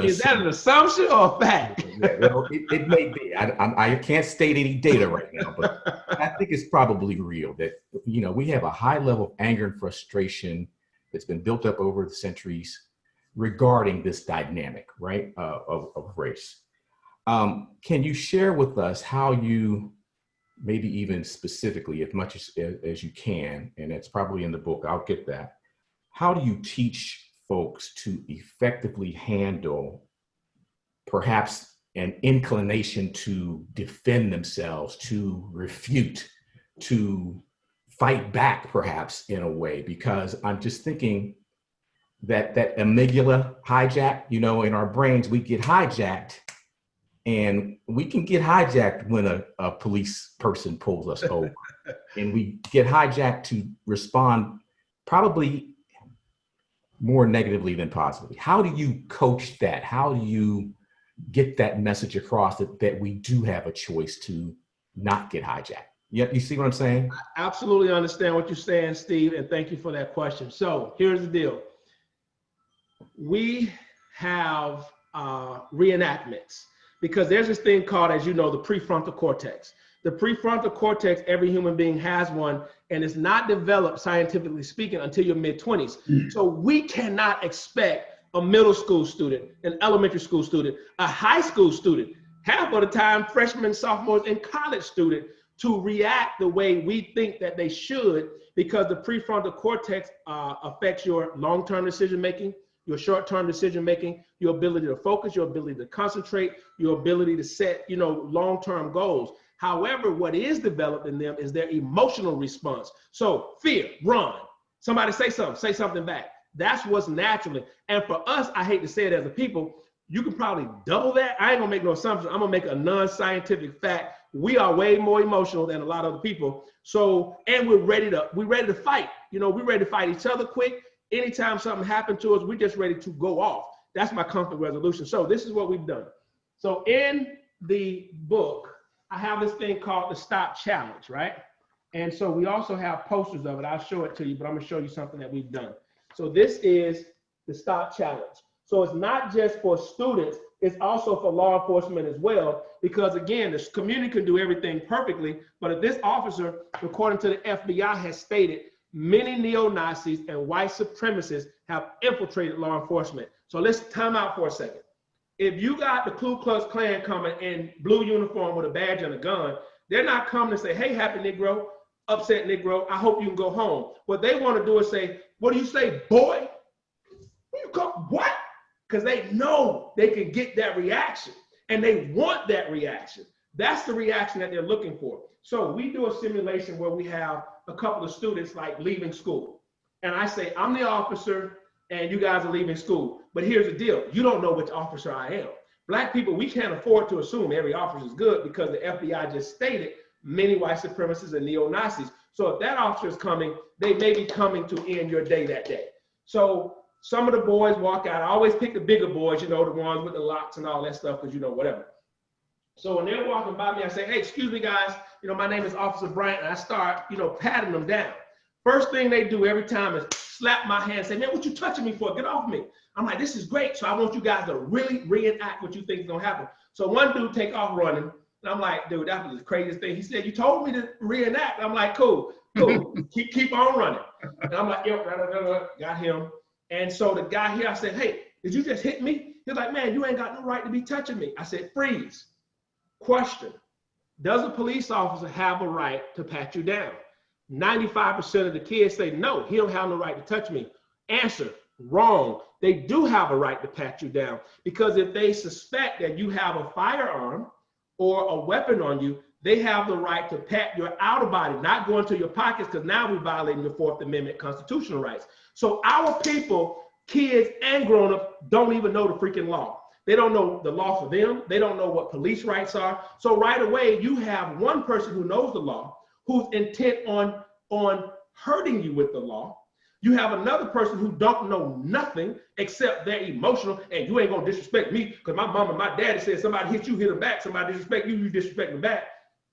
Is that an assumption or a fact? Well, it may be. I can't state any data right now, but I think it's probably real that, you know, we have a high level of anger and frustration that's been built up over the centuries regarding this dynamic, right, of race. Can you share with us how you, maybe even specifically, as much as you can, and it's probably in the book, I'll get that. How do you teach folks to effectively handle perhaps an inclination to defend themselves, to refute, to fight back perhaps in a way? Because I'm just thinking that amygdala hijack, you know, in our brains, we get hijacked. And we can get hijacked when a police person pulls us over. And we get hijacked to respond probably more negatively than positively. How do you coach that? How do you get that message across that we do have a choice to not get hijacked. You see what I'm saying? I absolutely understand what you're saying, Steve, and thank you for that question. So here's the deal. We have reenactments because there's this thing called, as you know, the prefrontal cortex. The prefrontal cortex, every human being has one, and it's not developed, scientifically speaking, until your mid-20s. So we cannot expect a middle school student, an elementary school student, a high school student, half of the time freshmen, sophomores, and college student to react the way we think that they should, because the prefrontal cortex affects your long-term decision-making, your short-term decision-making, your ability to focus, your ability to concentrate, your ability to set, long-term goals. However, what is developed in them is their emotional response. So fear, run. Somebody say something back. That's what's naturally. And for us, I hate to say it as a people, you can probably double that. I ain't gonna make no assumptions. I'm gonna make a non-scientific fact. We are way more emotional than a lot of other people. So, and we're ready to fight. We're ready to fight each other quick. Anytime something happened to us, we're just ready to go off. That's my conflict resolution. So this is what we've done. So in the book, I have this thing called the Stop Challenge, right? And so we also have posters of it. I'll show it to you, but I'm gonna show you something that we've done. So this is the Stop Challenge. So it's not just for students, it's also for law enforcement as well, because again, the community can do everything perfectly, but if this officer, according to the FBI, has stated, many neo-Nazis and white supremacists have infiltrated law enforcement. So let's time out for a second. If you got the Ku Klux Klan coming in blue uniform with a badge and a gun, they're not coming to say, hey, happy Negro, upset Negro, I hope you can go home. What they want to do is say, what do you say, boy? You come, what? Because they know they can get that reaction and they want that reaction. That's the reaction that they're looking for. So we do a simulation where we have a couple of students like leaving school. And I say, I'm the officer and you guys are leaving school. But here's the deal. You don't know which officer I am. Black people, we can't afford to assume every officer is good because the FBI just stated many white supremacists and neo-Nazis. So if that officer is coming, they may be coming to end your day that day. So some of the boys walk out. I always pick the bigger boys, the ones with the locks and all that stuff, because whatever. So when they're walking by me, I say, hey, excuse me, guys. My name is Officer Bryant, and I start, patting them down. First thing they do every time is slap my hand and say, man, what you touching me for? Get off me. I'm like, this is great. So I want you guys to really reenact what you think is going to happen. So one dude take off running. And I'm like, dude, that was the craziest thing. He said, you told me to reenact. I'm like, cool. keep on running. And I'm like, yo, got him. And so the guy here, I said, hey, did you just hit me? He's like, man, you ain't got no right to be touching me. I said, freeze. Question. Does a police officer have a right to pat you down? 95% of the kids say, no, he don't have no right to touch me. Answer, wrong. They do have a right to pat you down, because if they suspect that you have a firearm or a weapon on you, they have the right to pat your outer body, not go into your pockets, because now we're violating your 4th Amendment constitutional rights. So our people, kids and grown-ups, don't even know the freaking law. They don't know the law for them. They don't know what police rights are. So right away, you have one person who knows the law, who's intent on hurting you with the law. You have another person who don't know nothing except they're emotional, and you ain't gonna disrespect me because my mom and my daddy said somebody hit you, hit them back. Somebody disrespect you, you disrespect them back.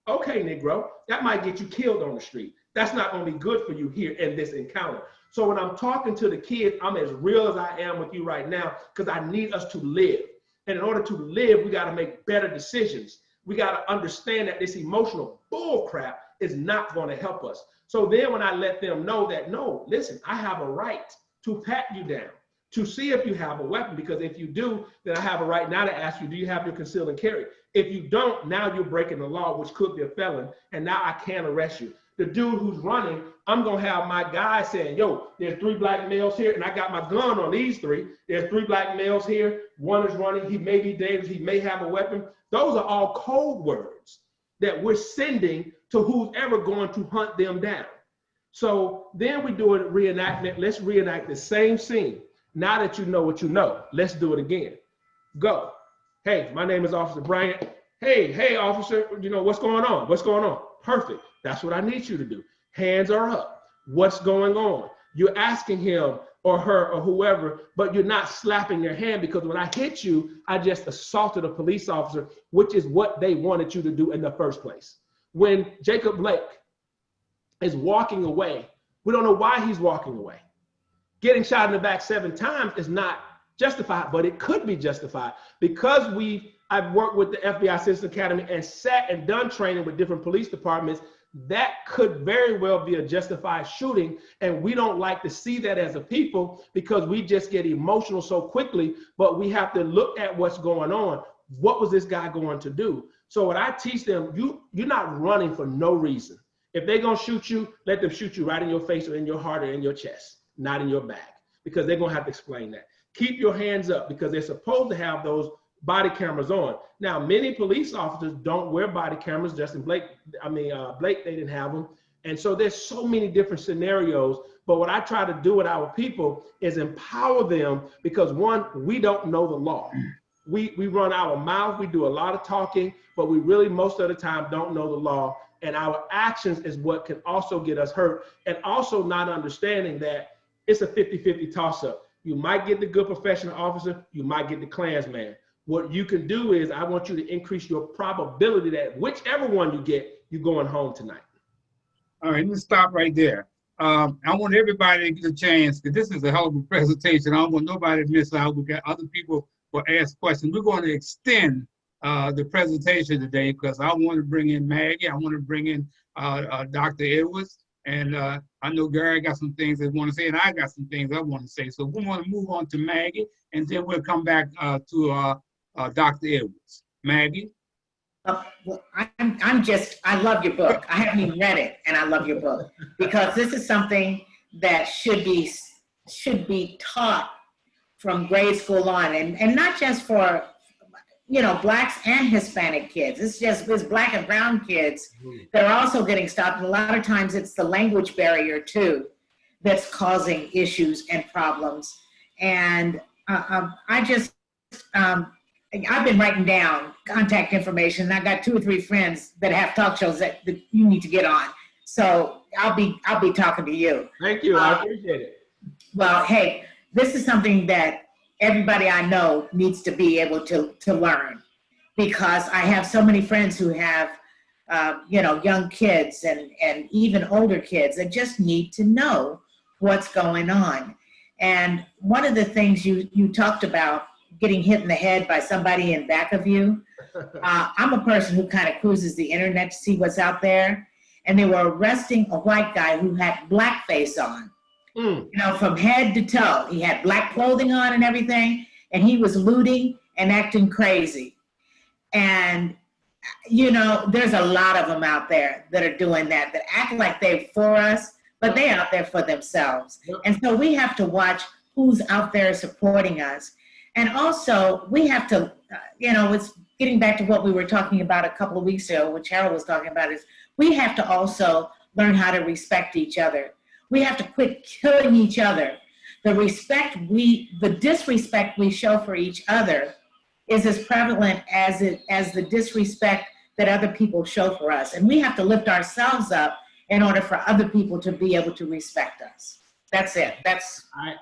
Okay, Negro, that might get you killed on the street. That's not gonna be good for you here in this encounter. So when I'm talking to the kids, I'm as real as I am with you right now, because I need us to live. And in order to live, we gotta make better decisions. We gotta understand that this emotional bull crap is not gonna help us. So then when I let them know that, no, listen, I have a right to pat you down, to see if you have a weapon, because if you do, then I have a right now to ask you, do you have your conceal and carry? If you don't, now you're breaking the law, which could be a felon, and now I can't arrest you. The dude who's running, I'm gonna have my guy saying, yo, there's 3 black males here, and I got my gun on these 3. There's 3 black males here, one is running, he may be dangerous, he may have a weapon. Those are all code words that we're sending to who's ever going to hunt them down. So then we do a reenactment. Let's reenact the same scene. Now that you know what you know, let's do it again. Go. Hey, my name is Officer Bryant. Hey, officer, what's going on? What's going on? Perfect. That's what I need you to do. Hands are up. What's going on? You're asking him, or her or whoever, but you're not slapping their hand, because when I hit you, I just assaulted a police officer, which is what they wanted you to do in the first place. When Jacob Blake is walking away, we don't know why he's walking away. Getting shot in the back 7 times is not justified, but it could be justified because I've worked with the FBI Citizen Academy and sat and done training with different police departments. That could very well be a justified shooting, and we don't like to see that as a people because we just get emotional so quickly, but we have to look at what's going on. What was this guy going to do? So what I teach them, you're not running for no reason. If they're gonna shoot you, let them shoot you right in your face or in your heart or in your chest, not in your back, because they're gonna have to explain that. Keep your hands up, because they're supposed to have those body cameras on. Now, many police officers don't wear body cameras. Blake, they didn't have them. And so there's so many different scenarios. But what I try to do with our people is empower them, because one, we don't know the law. We run our mouth, we do a lot of talking, but we really most of the time don't know the law. And our actions is what can also get us hurt. And also not understanding that it's a 50-50 toss-up. You might get the good professional officer, you might get the Klansman. What you can do is, I want you to increase your probability that whichever one you get, you're going home tonight. All right, let's stop right there. I want everybody to get a chance, because this is a hell of a presentation. I don't want nobody to miss out. We got other people will ask questions. We're going to extend the presentation today, because I want to bring in Maggie. I want to bring in Dr. Edwards. And I know Gary got some things they want to say, and I got some things I want to say. So we want to move on to Maggie, and then we'll come back to Dr. Edwards. Maggie? Well, I love your book. I haven't even read it, and I love your book, because this is something that should be taught from grade school on, and not just for, Blacks and Hispanic kids. It's Black and brown kids that are also getting stopped. And a lot of times it's the language barrier too that's causing issues and problems. And I've been writing down contact information, and I got 2 or 3 friends that have talk shows that you need to get on. So I'll be talking to you. Thank you. I appreciate it. Well, hey, this is something that everybody I know needs to be able to learn, because I have so many friends who have, young kids and even older kids that just need to know what's going on. And one of the things you talked about, getting hit in the head by somebody in back of you. I'm a person who kind of cruises the internet to see what's out there. And they were arresting a white guy who had blackface on, from head to toe. He had black clothing on and everything, and he was looting and acting crazy. And, there's a lot of them out there that are doing that act like they're for us, but they're out there for themselves. And so we have to watch who's out there supporting us. And also, we have to, it's getting back to what we were talking about a couple of weeks ago, which Harold was talking about, is we have to also learn how to respect each other. We have to quit killing each other. The disrespect we show for each other is as prevalent as the disrespect that other people show for us. And we have to lift ourselves up in order for other people to be able to respect us. That's it.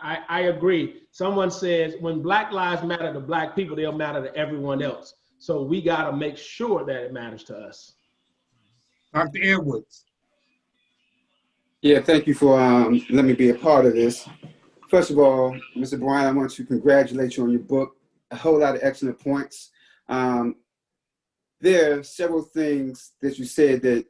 I agree. Someone says when Black lives matter to Black people, they'll matter to everyone else. So we got to make sure that it matters to us. Dr. Edwards. Yeah, thank you for letting me be a part of this. First of all, Mr. Bryant, I want to congratulate you on your book. A whole lot of excellent points. There are several things that you said that,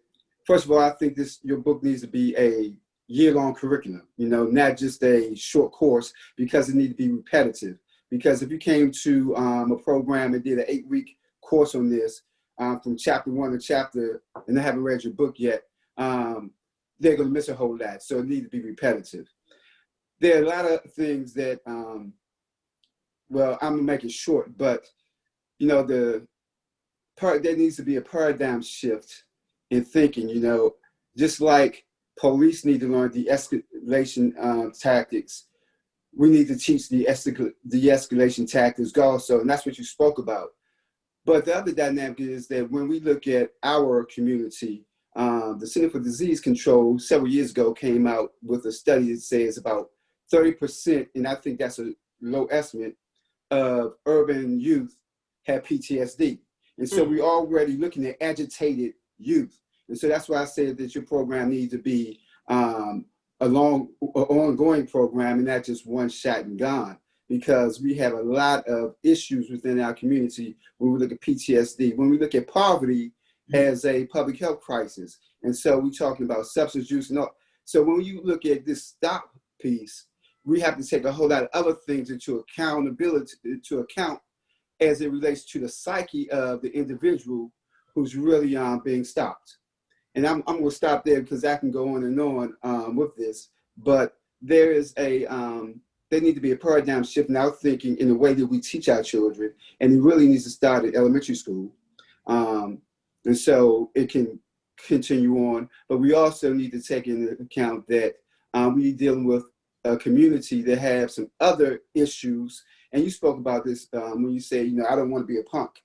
first of all, I think your book needs to be a year-long curriculum, not just a short course, because it needs to be repetitive. Because if you came to a program and did an 8-week course on this, from chapter 1 to chapter, and they haven't read your book yet, they're going to miss a whole lot. So it needs to be repetitive. There are a lot of things that, I'm going to make it short, but, there needs to be a paradigm shift in thinking, just like police need to learn de-escalation tactics. We need to teach the de-escalation tactics also, and that's what you spoke about. But the other dynamic is that when we look at our community, the Center for Disease Control several years ago came out with a study that says about 30%, and I think that's a low estimate, of urban youth have PTSD. And so we're already looking at agitated youth. And so that's why I said that your program needs to be an ongoing program and not just one shot and gone, because we have a lot of issues within our community when we look at PTSD, when we look at poverty as a public health crisis. And so we're talking about substance use and all. So when you look at this stop piece, we have to take a whole lot of other things into account as it relates to the psyche of the individual who's really being stopped. And I'm going to stop there because I can go on and on with this. But there is there needs to be a paradigm shift in our thinking in the way that we teach our children, and it really needs to start at elementary school. And so it can continue on, but we also need to take into account that we're dealing with a community that have some other issues. And you spoke about this when you say, I don't want to be a punk,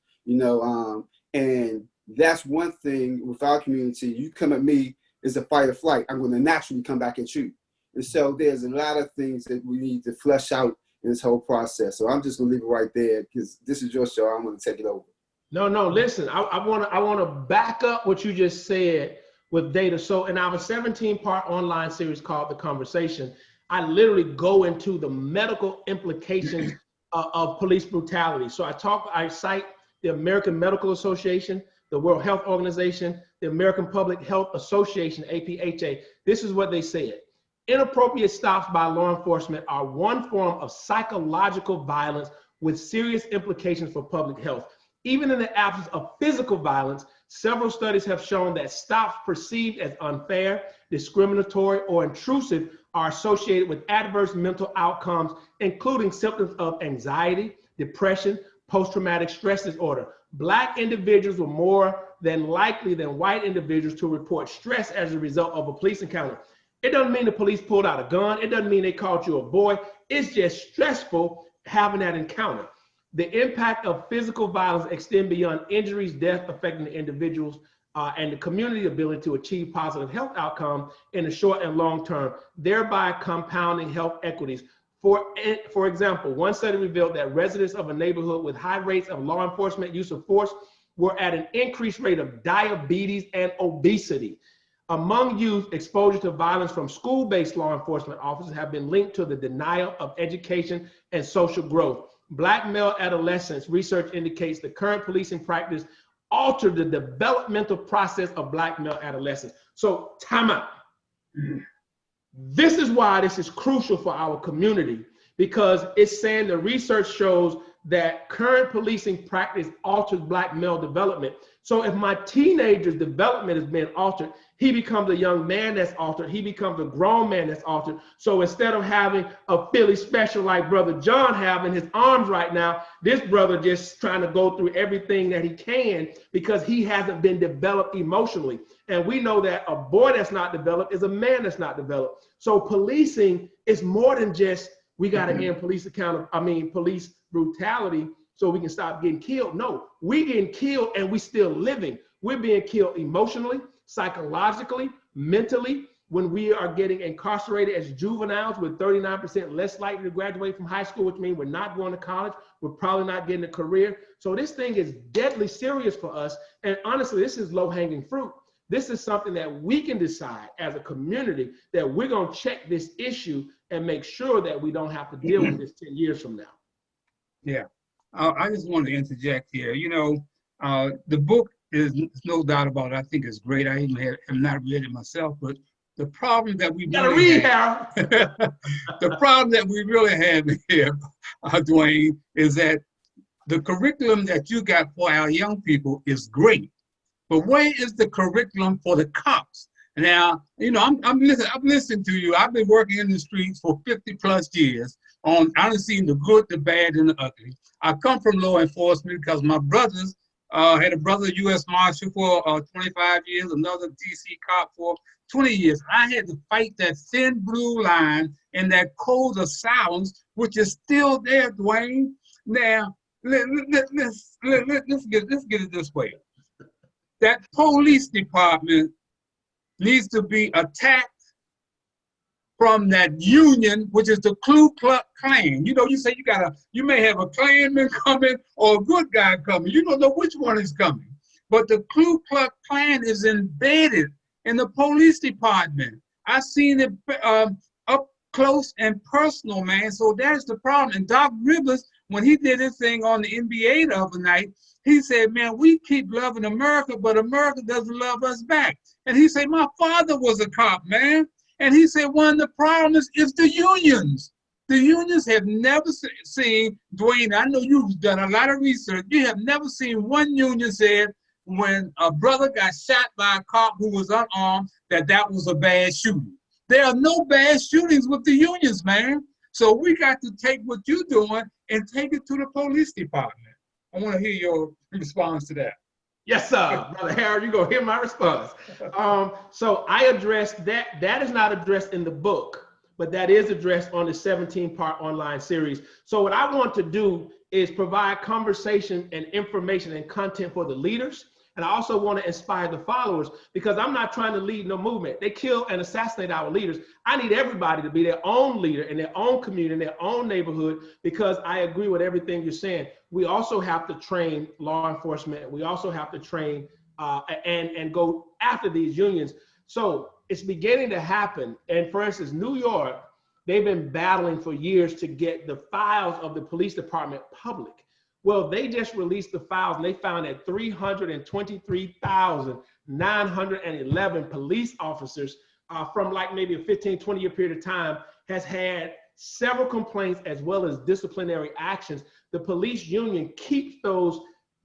and that's one thing with our community. You come at me, it's a fight or flight. I'm going to naturally come back at you. And so there's a lot of things that we need to flesh out in this whole process. So I'm just going to leave it right there because this is your show. I'm going to take it over. No, listen, I want to back up what you just said with data. So in our 17-part online series called The Conversation, I literally go into the medical implications of police brutality. So I cite the American Medical Association, the World Health Organization, the American Public Health Association, APHA. This is what they said. Inappropriate stops by law enforcement are one form of psychological violence with serious implications for public health. Even in the absence of physical violence, several studies have shown that stops perceived as unfair, discriminatory, or intrusive are associated with adverse mental outcomes, including symptoms of anxiety, depression, post-traumatic stress disorder. Black individuals were more than likely than white individuals to report stress as a result of a police encounter. It doesn't mean the police pulled out a gun. It doesn't mean they called you a boy. It's just stressful having that encounter. The impact of physical violence extend beyond injuries, death affecting the individuals and the community ability to achieve positive health outcomes in the short and long term, thereby compounding health equities. For example, one study revealed that residents of a neighborhood with high rates of law enforcement use of force were at an increased rate of diabetes and obesity. Among youth, exposure to violence from school-based law enforcement officers have been linked to the denial of education and social growth. Black male adolescents, research indicates the current policing practice altered the developmental process of Black male adolescents. So time out. This is why this is crucial for our community, because it's saying the research shows that current policing practice alters Black male development. So if my teenager's development is being altered, he becomes a young man that's altered. He becomes a grown man that's altered. So instead of having a Philly special like Brother John having his arms right now, this brother just trying to go through everything that he can because he hasn't been developed emotionally. And we know that a boy that's not developed is a man that's not developed. So policing is more than just, we got to end police brutality so we can stop getting killed. No, we getting killed and we still living. We're being killed emotionally, psychologically, mentally, when we are getting incarcerated as juveniles with 39% less likely to graduate from high school, which means we're not going to college. We're probably not getting a career. So this thing is deadly serious for us. And honestly, this is low-hanging fruit. This is something that we can decide as a community that we're going to check this issue and make sure that we don't have to deal with this 10 years from now. Yeah, I just want to interject here. The book is no doubt about it. I think it's great. I even have not read it myself, but the problem that we the problem that we really have here, Dwayne, is that the curriculum that you got for our young people is great, but where is the curriculum for the cops? Now, I'm listening to you. I've been working in the streets for 50+ years. I've seen the good, the bad, and the ugly. I come from law enforcement because my brothers had a brother U.S. Marshal for 25 years, another D.C. cop for 20 years. I had to fight that thin blue line and that code of silence, which is still there, Dwayne. Now, let's get it this way. That police department needs to be attacked from that union, which is the Ku Klux Klan. You know, you say you may have a Klanman coming or a good guy coming. You don't know which one is coming. But the Ku Klux Klan is embedded in the police department. I seen it up close and personal, man. So that's the problem. And Doc Rivers, when he did his thing on the NBA the other night, he said, man, we keep loving America, but America doesn't love us back. And he said, my father was a cop, man. And he said, one of the problems is the unions. The unions have never seen, Dwayne, I know you've done a lot of research. You have never seen one union said when a brother got shot by a cop who was unarmed, that was a bad shooting. There are no bad shootings with the unions, man. So we got to take what you're doing and take it to the police department. I want to hear your response to that. Yes, sir. Brother Harold, you're going to hear my response. So I addressed that. That is not addressed in the book, but that is addressed on the 17-part online series. So what I want to do is provide conversation and information and content for the leaders. And I also want to inspire the followers, because I'm not trying to lead no movement. They kill and assassinate our leaders. I need everybody to be their own leader in their own community, in their own neighborhood, because I agree with everything you're saying. We also have to train law enforcement. We also have to train and go after these unions. So it's beginning to happen. And for instance, New York, they've been battling for years to get the files of the police department public. Well, they just released the files and they found that 323,911 police officers from like maybe a 15, 20-year period of time has had several complaints as well as disciplinary actions. The police union keeps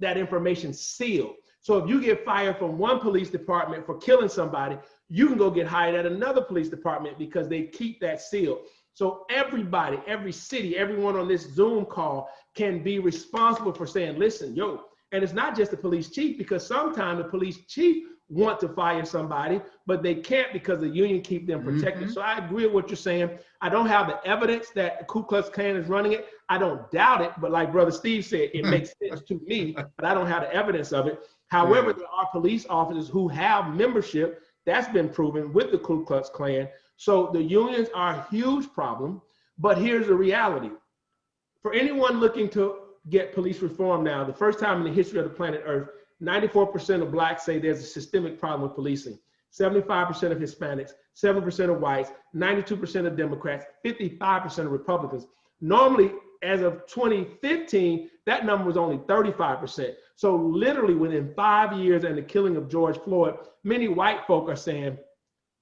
that information sealed. So if you get fired from one police department for killing somebody, you can go get hired at another police department because they keep that sealed. So everybody, every city, everyone on this Zoom call can be responsible for saying, listen, yo, and it's not just the police chief, because sometimes the police chief want to fire somebody, but they can't because the union keep them protected. Mm-hmm. So I agree with what you're saying. I don't have the evidence that the Ku Klux Klan is running it. I don't doubt it, but like Brother Steve said, it makes sense to me, but I don't have the evidence of it. However, there are police officers who have membership that's been proven with the Ku Klux Klan. So the unions are a huge problem, but here's the reality. For anyone looking to get police reform now, the first time in the history of the planet Earth, 94% of blacks say there's a systemic problem with policing. 75% of Hispanics, 7% of whites, 92% of Democrats, 55% of Republicans. Normally, as of 2015, that number was only 35%. So literally within 5 years and the killing of George Floyd, many white folk are saying,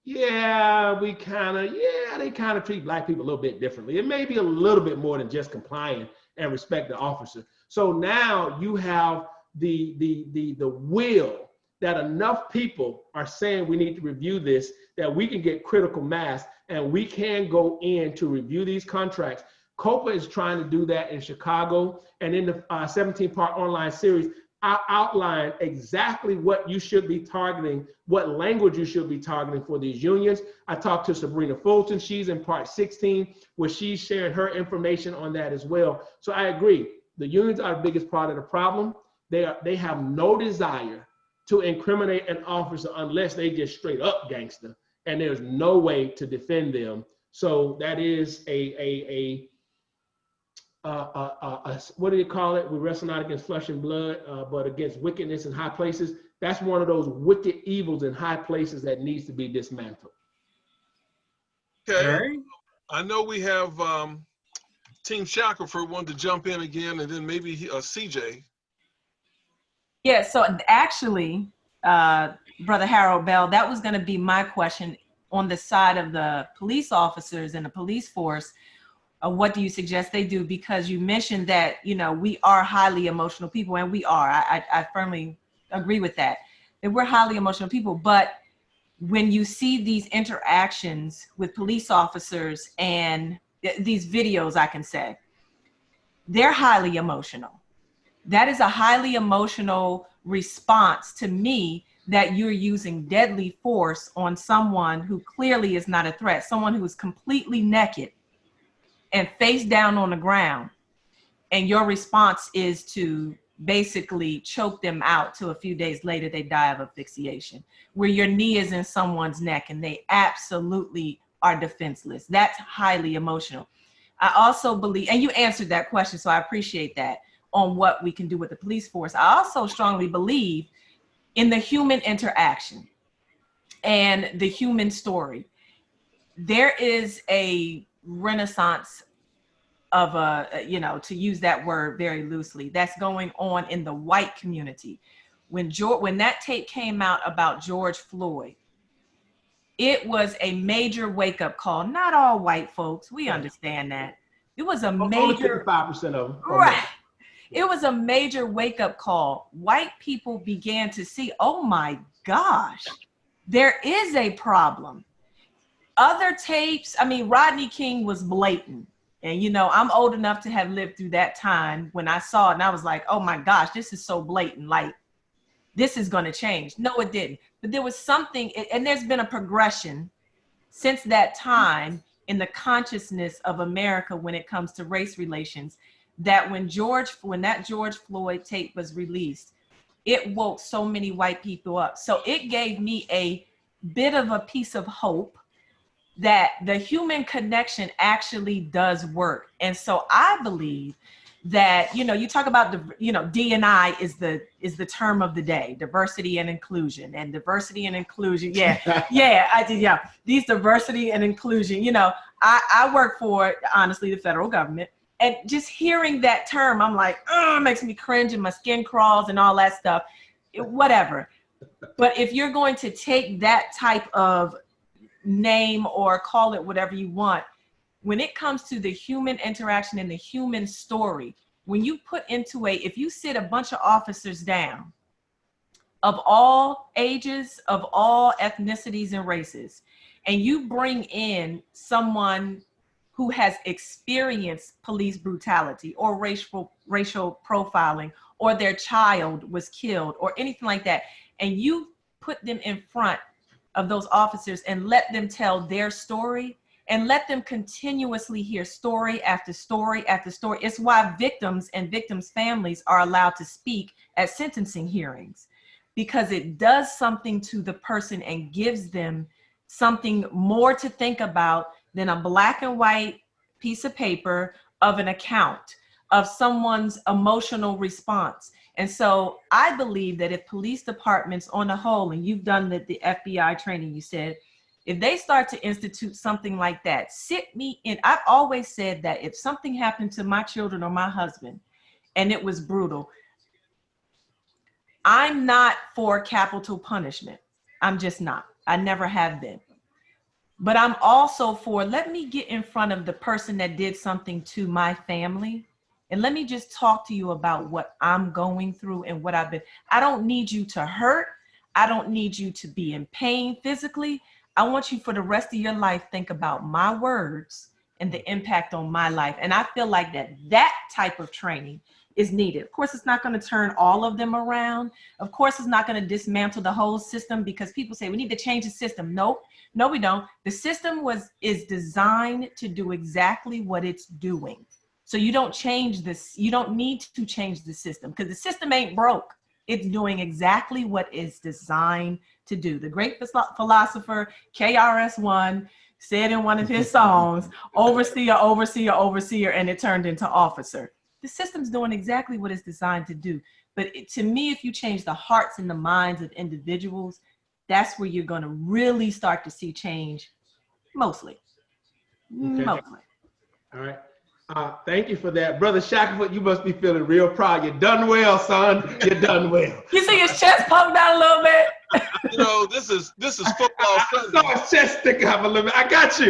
yeah, they kind of treat black people a little bit differently. It may be a little bit more than just complying and respect the officer. So now you have the will that enough people are saying we need to review this, that we can get critical mass and we can go in to review these contracts. COPA is trying to do that in Chicago, and in the 17-part online series, I outline exactly what you should be targeting, what language you should be targeting for these unions. I talked to Sabrina Fulton. She's in part 16, where she's sharing her information on that as well. So I agree. The unions are the biggest part of the problem. They have no desire to incriminate an officer unless they just straight up gangster, and there's no way to defend them. So that is what do you call it? We wrestle not against flesh and blood, but against wickedness in high places. That's one of those wicked evils in high places that needs to be dismantled. Okay. I know we have Team Shackelford wanted to jump in again, and then maybe CJ. Yeah, so actually, Brother Harold Bell, that was going to be my question on the side of the police officers and the police force. What do you suggest they do? Because you mentioned that, you know, we are highly emotional people, and we are. I firmly agree with that we're highly emotional people. But when you see these interactions with police officers and these videos, I can say, they're highly emotional. That is a highly emotional response to me, that you're using deadly force on someone who clearly is not a threat, someone who is completely naked and face down on the ground, and your response is to basically choke them out till a few days later they die of asphyxiation, where your knee is in someone's neck and they absolutely are defenseless. That's highly emotional. I also believe, and you answered that question, so I appreciate that, on what we can do with the police force. I also strongly believe in the human interaction and the human story. There is a renaissance of to use that word very loosely, that's going on in the white community. When that tape came out about George Floyd, it was a major wake-up call. Not all white folks, we understand that. It was a major, 5% of them. right. It was a major wake-up call. White people began to see, oh my gosh, there is a problem. Other tapes, I mean, Rodney King was blatant. And, you know, I'm old enough to have lived through that time when I saw it and I was like, oh my gosh, this is so blatant. Like, this is going to change. No, it didn't. But there was something, and there's been a progression since that time in the consciousness of America when it comes to race relations, that when that George Floyd tape was released, it woke so many white people up. So it gave me a bit of a piece of hope that the human connection actually does work. And so I believe that, you know, you talk about, D&I is the term of the day, diversity and inclusion, and diversity and inclusion. Yeah. These diversity and inclusion, you know, I work for, honestly, the federal government. And just hearing that term, I'm like, oh, it makes me cringe and my skin crawls and all that stuff, whatever. But if you're going to take that type of name or call it whatever you want, when it comes to the human interaction and the human story, when you put into if you sit a bunch of officers down of all ages, of all ethnicities and races, and you bring in someone who has experienced police brutality or racial profiling, or their child was killed or anything like that, and you put them in front of those officers and let them tell their story and let them continuously hear story after story after story. It's why victims and victims' families are allowed to speak at sentencing hearings, because it does something to the person and gives them something more to think about than a black and white piece of paper of an account of someone's emotional response. And so I believe that if police departments on the whole, and you've done the FBI training, you said, if they start to institute something like that, sit me in. I've always said that if something happened to my children or my husband and it was brutal, I'm not for capital punishment. I'm just not. I never have been. But I'm also for, let me get in front of the person that did something to my family, and let me just talk to you about what I'm going through and what I've been. I don't need you to hurt. I don't need you to be in pain physically. I want you for the rest of your life, think about my words and the impact on my life. And I feel like that type of training is needed. Of course, it's not going to turn all of them around. Of course, it's not going to dismantle the whole system, because people say we need to change the system. Nope. No, we don't. The system is designed to do exactly what it's doing. So you don't change this. You don't need to change the system, because the system ain't broke. It's doing exactly what it's designed to do. The great philosopher KRS-One said in one of his songs, overseer, overseer, overseer, and it turned into officer. The system's doing exactly what it's designed to do. But to me, if you change the hearts and the minds of individuals, that's where you're going to really start to see change, mostly. Okay. Mostly. All right. Thank you for that. Brother Shackelford, you must be feeling real proud. You done well, son. You done well. You see his chest poked out a little bit? You know, this is football Sunday. I saw his chest stick out a little bit. I got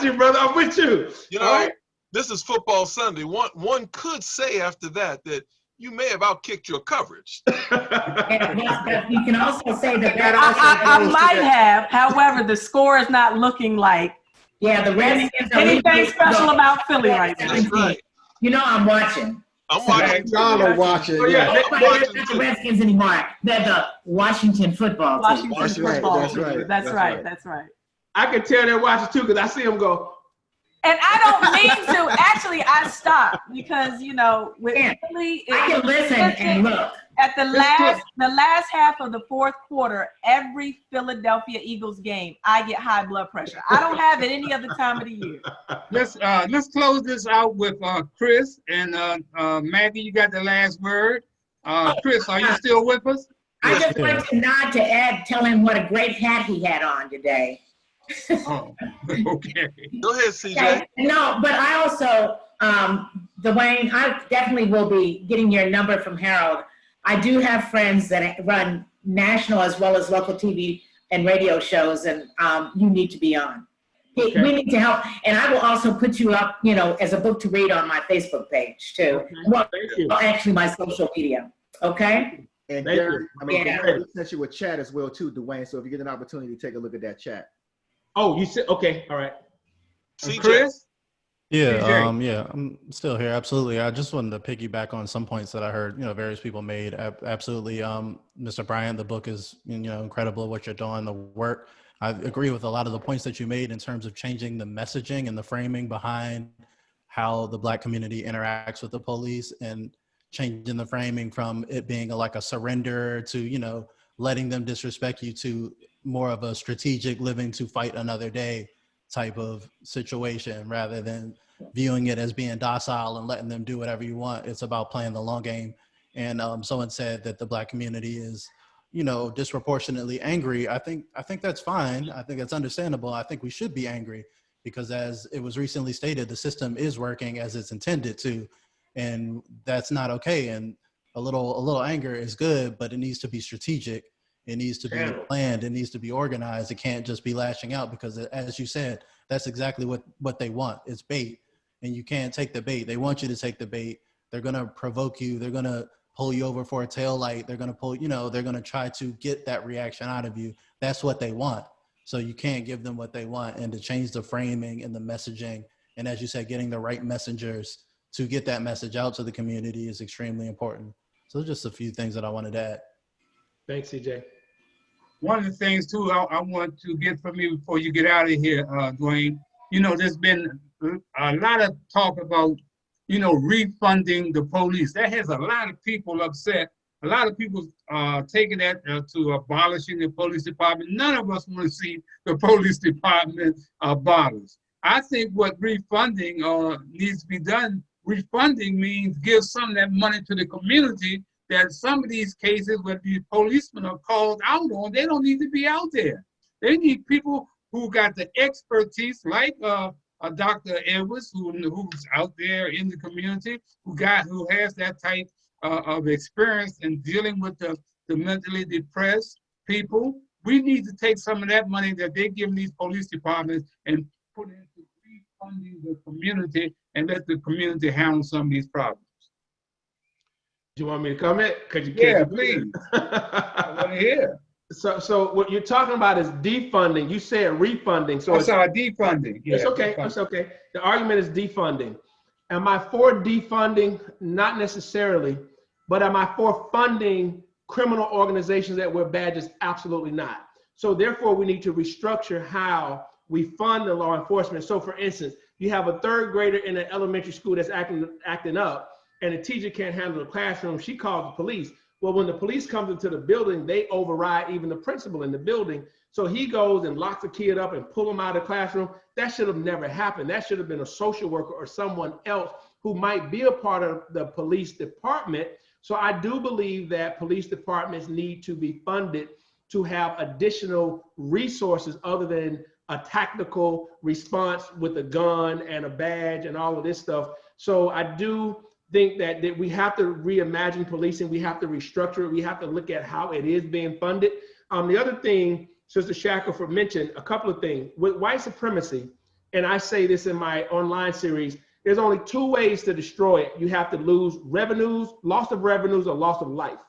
you, brother. I'm with you. You know, this is football Sunday. One could say after that you may have outkicked your coverage. You can also say that I might have. However, the score is not looking like the Redskins are anything special about Philly right now. That's right. You know, I'm watching. I'm watching. Y'all are watching. Oh, yeah. They're not the Redskins anymore. They're the Washington football team. That's right. I can tell they're watching too, because I see them go. And I don't mean to. Actually, I stopped because, you know, with Philly, I can listen and look. At the last half of the fourth quarter, every Philadelphia Eagles game, I get high blood pressure. I don't have it any other time of the year. Let's close this out with Chris and Maggie. You got the last word. Chris, are you still with us? I just wanted to nod to Ed, tell him what a great hat he had on today. Oh, okay. Go ahead, CJ. Okay. No, but I also, Dwayne, I definitely will be getting your number from Harold. I do have friends that run national as well as local TV and radio shows, and you need to be on. Okay. We need to help, and I will also put you up, as a book to read on my Facebook page too. Okay. Well, Thank you. actually, my social media. Okay. And Thank Gary, you. I mean, Yeah. Gary sent you a chat as well too, Dwayne. So if you get an opportunity, take a look at that chat. Oh, you said, okay, all right. CJ. Chris? Yeah, CJ. yeah, I'm still here. Absolutely. I just wanted to piggyback on some points that I heard, various people made. Absolutely. Mr. Bryant, the book is, incredible what you're doing, the work. I agree with a lot of the points that you made in terms of changing the messaging and the framing behind how the Black community interacts with the police, and changing the framing from it being like a surrender to, letting them disrespect you, to more of a strategic living to fight another day type of situation, rather than viewing it as being docile and letting them do whatever you want. It's about playing the long game. And someone said that the Black community is, disproportionately angry. I think that's fine. I think that's understandable. I think we should be angry because, as it was recently stated, the system is working as it's intended to, and that's not okay. And a little anger is good, but it needs to be strategic. It needs to be planned. It needs to be organized. It can't just be lashing out because, as you said, that's exactly what they want. It's bait, and you can't take the bait. They want you to take the bait. They're going to provoke you. They're going to pull you over for a tail light. They're going to pull, they're going to try to get that reaction out of you. That's what they want. So you can't give them what they want. And to change the framing and the messaging, and as you said, getting the right messengers to get that message out to the community is extremely important. So just a few things that I wanted to add. Thanks, CJ. One of the things too, I want to get from you before you get out of here, Dwayne, there's been a lot of talk about, refunding the police. That has a lot of people upset. A lot of people taking that to abolishing the police department. None of us want to see the police department abolished. I think what refunding needs to be done, refunding means give some of that money to the community, that some of these cases where the policemen are called out on, they don't need to be out there. They need people who got the expertise, like Dr. Edwards, who's out there in the community, who has that type of experience in dealing with the mentally depressed people. We need to take some of that money that they give these police departments and put into refunding the community and let the community handle some of these problems. Do you want me to comment? Yeah, please. I want to hear. So what you're talking about is defunding. You said refunding. So it's defunding. Yeah, it's okay. Defunding. It's okay. The argument is defunding. Am I for defunding? Not necessarily. But am I for funding criminal organizations that were bad? Just absolutely not. So therefore, we need to restructure how we fund the law enforcement. So for instance, you have a third grader in an elementary school that's acting up, and the teacher can't handle the classroom. She calls the police. Well, when the police comes into the building, they override even the principal in the building. So he goes and locks the kid up and pull him out of the classroom. That should have never happened. That should have been a social worker or someone else who might be a part of the police department. So I do believe that police departments need to be funded to have additional resources other than a tactical response with a gun and a badge and all of this stuff. So I do think that we have to reimagine policing. We have to restructure it. We have to look at how it is being funded. The other thing, Sister Shackelford mentioned a couple of things. With white supremacy, and I say this in my online series, there's only two ways to destroy it. You have to lose revenues, loss of revenues, or loss of life.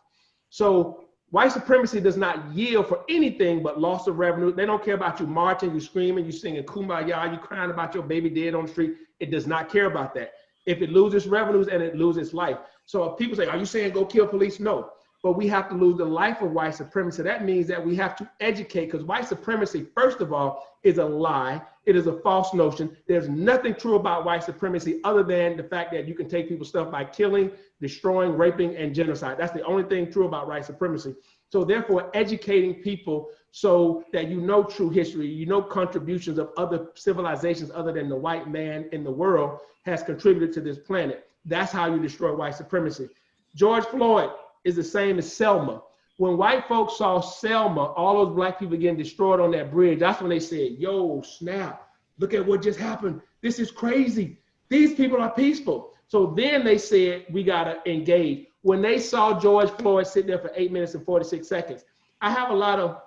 So white supremacy does not yield for anything but loss of revenue. They don't care about you marching, you screaming, you singing kumbaya, you crying about your baby dead on the street. It does not care about that. If it loses revenues and it loses life. So if people say, are you saying go kill police? No. but we have to lose the life of white supremacy. That means that we have to educate, because white supremacy, first of all, is a lie. It is a false notion. There's nothing true about white supremacy other than the fact that you can take people's stuff by killing, destroying, raping, and genocide. That's the only thing true about white supremacy. So therefore, educating people so that you know true history, you know contributions of other civilizations other than the white man in the world has contributed to this planet. That's how you destroy white supremacy. George Floyd is the same as Selma. When white folks saw Selma, all those black people getting destroyed on that bridge, that's when they said, yo, snap, look at what just happened. This is crazy. These people are peaceful. So then they said, we gotta engage. When they saw George Floyd sit there for 8 minutes and 46 seconds, I have a lot of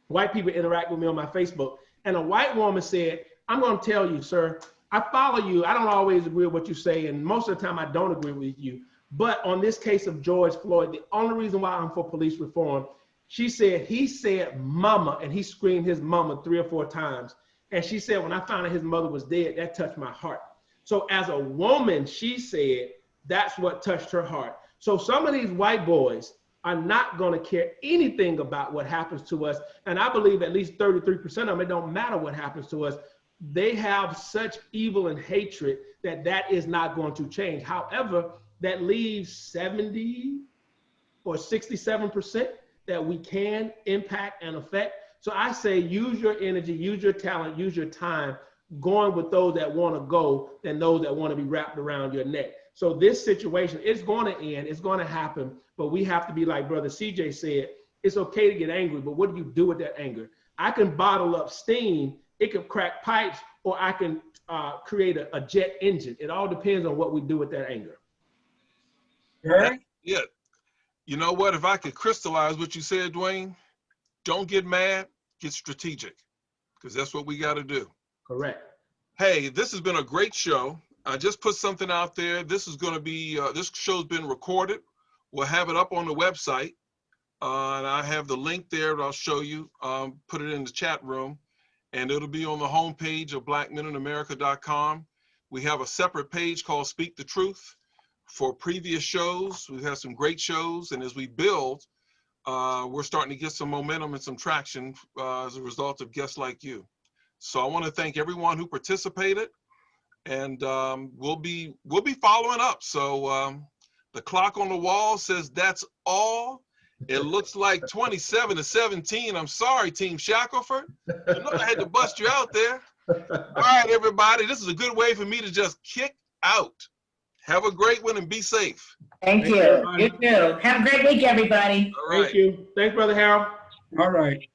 white people interact with me on my Facebook, and a white woman said, I'm gonna tell you, sir, I follow you. I don't always agree with what you say, and most of the time I don't agree with you. But on this case of George Floyd, the only reason why I'm for police reform, she said, he said mama, and he screamed his mama 3 or 4 times. And she said, when I found out his mother was dead, that touched my heart. So as a woman, she said, that's what touched her heart. So some of these white boys are not gonna care anything about what happens to us. And I believe at least 33% of them, it don't matter what happens to us. They have such evil and hatred that that is not going to change. However, that leaves 70 or 67% that we can impact and affect. So I say use your energy, use your talent, use your time going with those that want to go than those that want to be wrapped around your neck. So this situation is going to end, it's going to happen, but we have to be like Brother CJ said, it's okay to get angry, but what do you do with that anger? I can bottle up steam, it can crack pipes, or I can create a jet engine. It all depends on what we do with that anger. Yeah. You know what? If I could crystallize what you said, Dwayne, don't get mad, get strategic, because that's what we got to do. Correct. Hey, this has been a great show. I just put something out there. This is going to be, this show's been recorded. We'll have it up on the website. And I have the link there that I'll show you. Put it in the chat room. And it'll be on the homepage of blackmeninamerica.com. We have a separate page called Speak the Truth. For previous shows, we've had some great shows, and as we build, we're starting to get some momentum and some traction as a result of guests like you. So I want to thank everyone who participated, and we'll be following up. So the clock on the wall says that's all. It looks like 27-17. I'm sorry, Team Shackelford. You know I had to bust you out there. All right, everybody, this is a good way for me to just kick out. Have a great one and be safe. Thank you. You too. Have a great week, everybody. All right. Thank you. Thanks, Brother Harold. All right.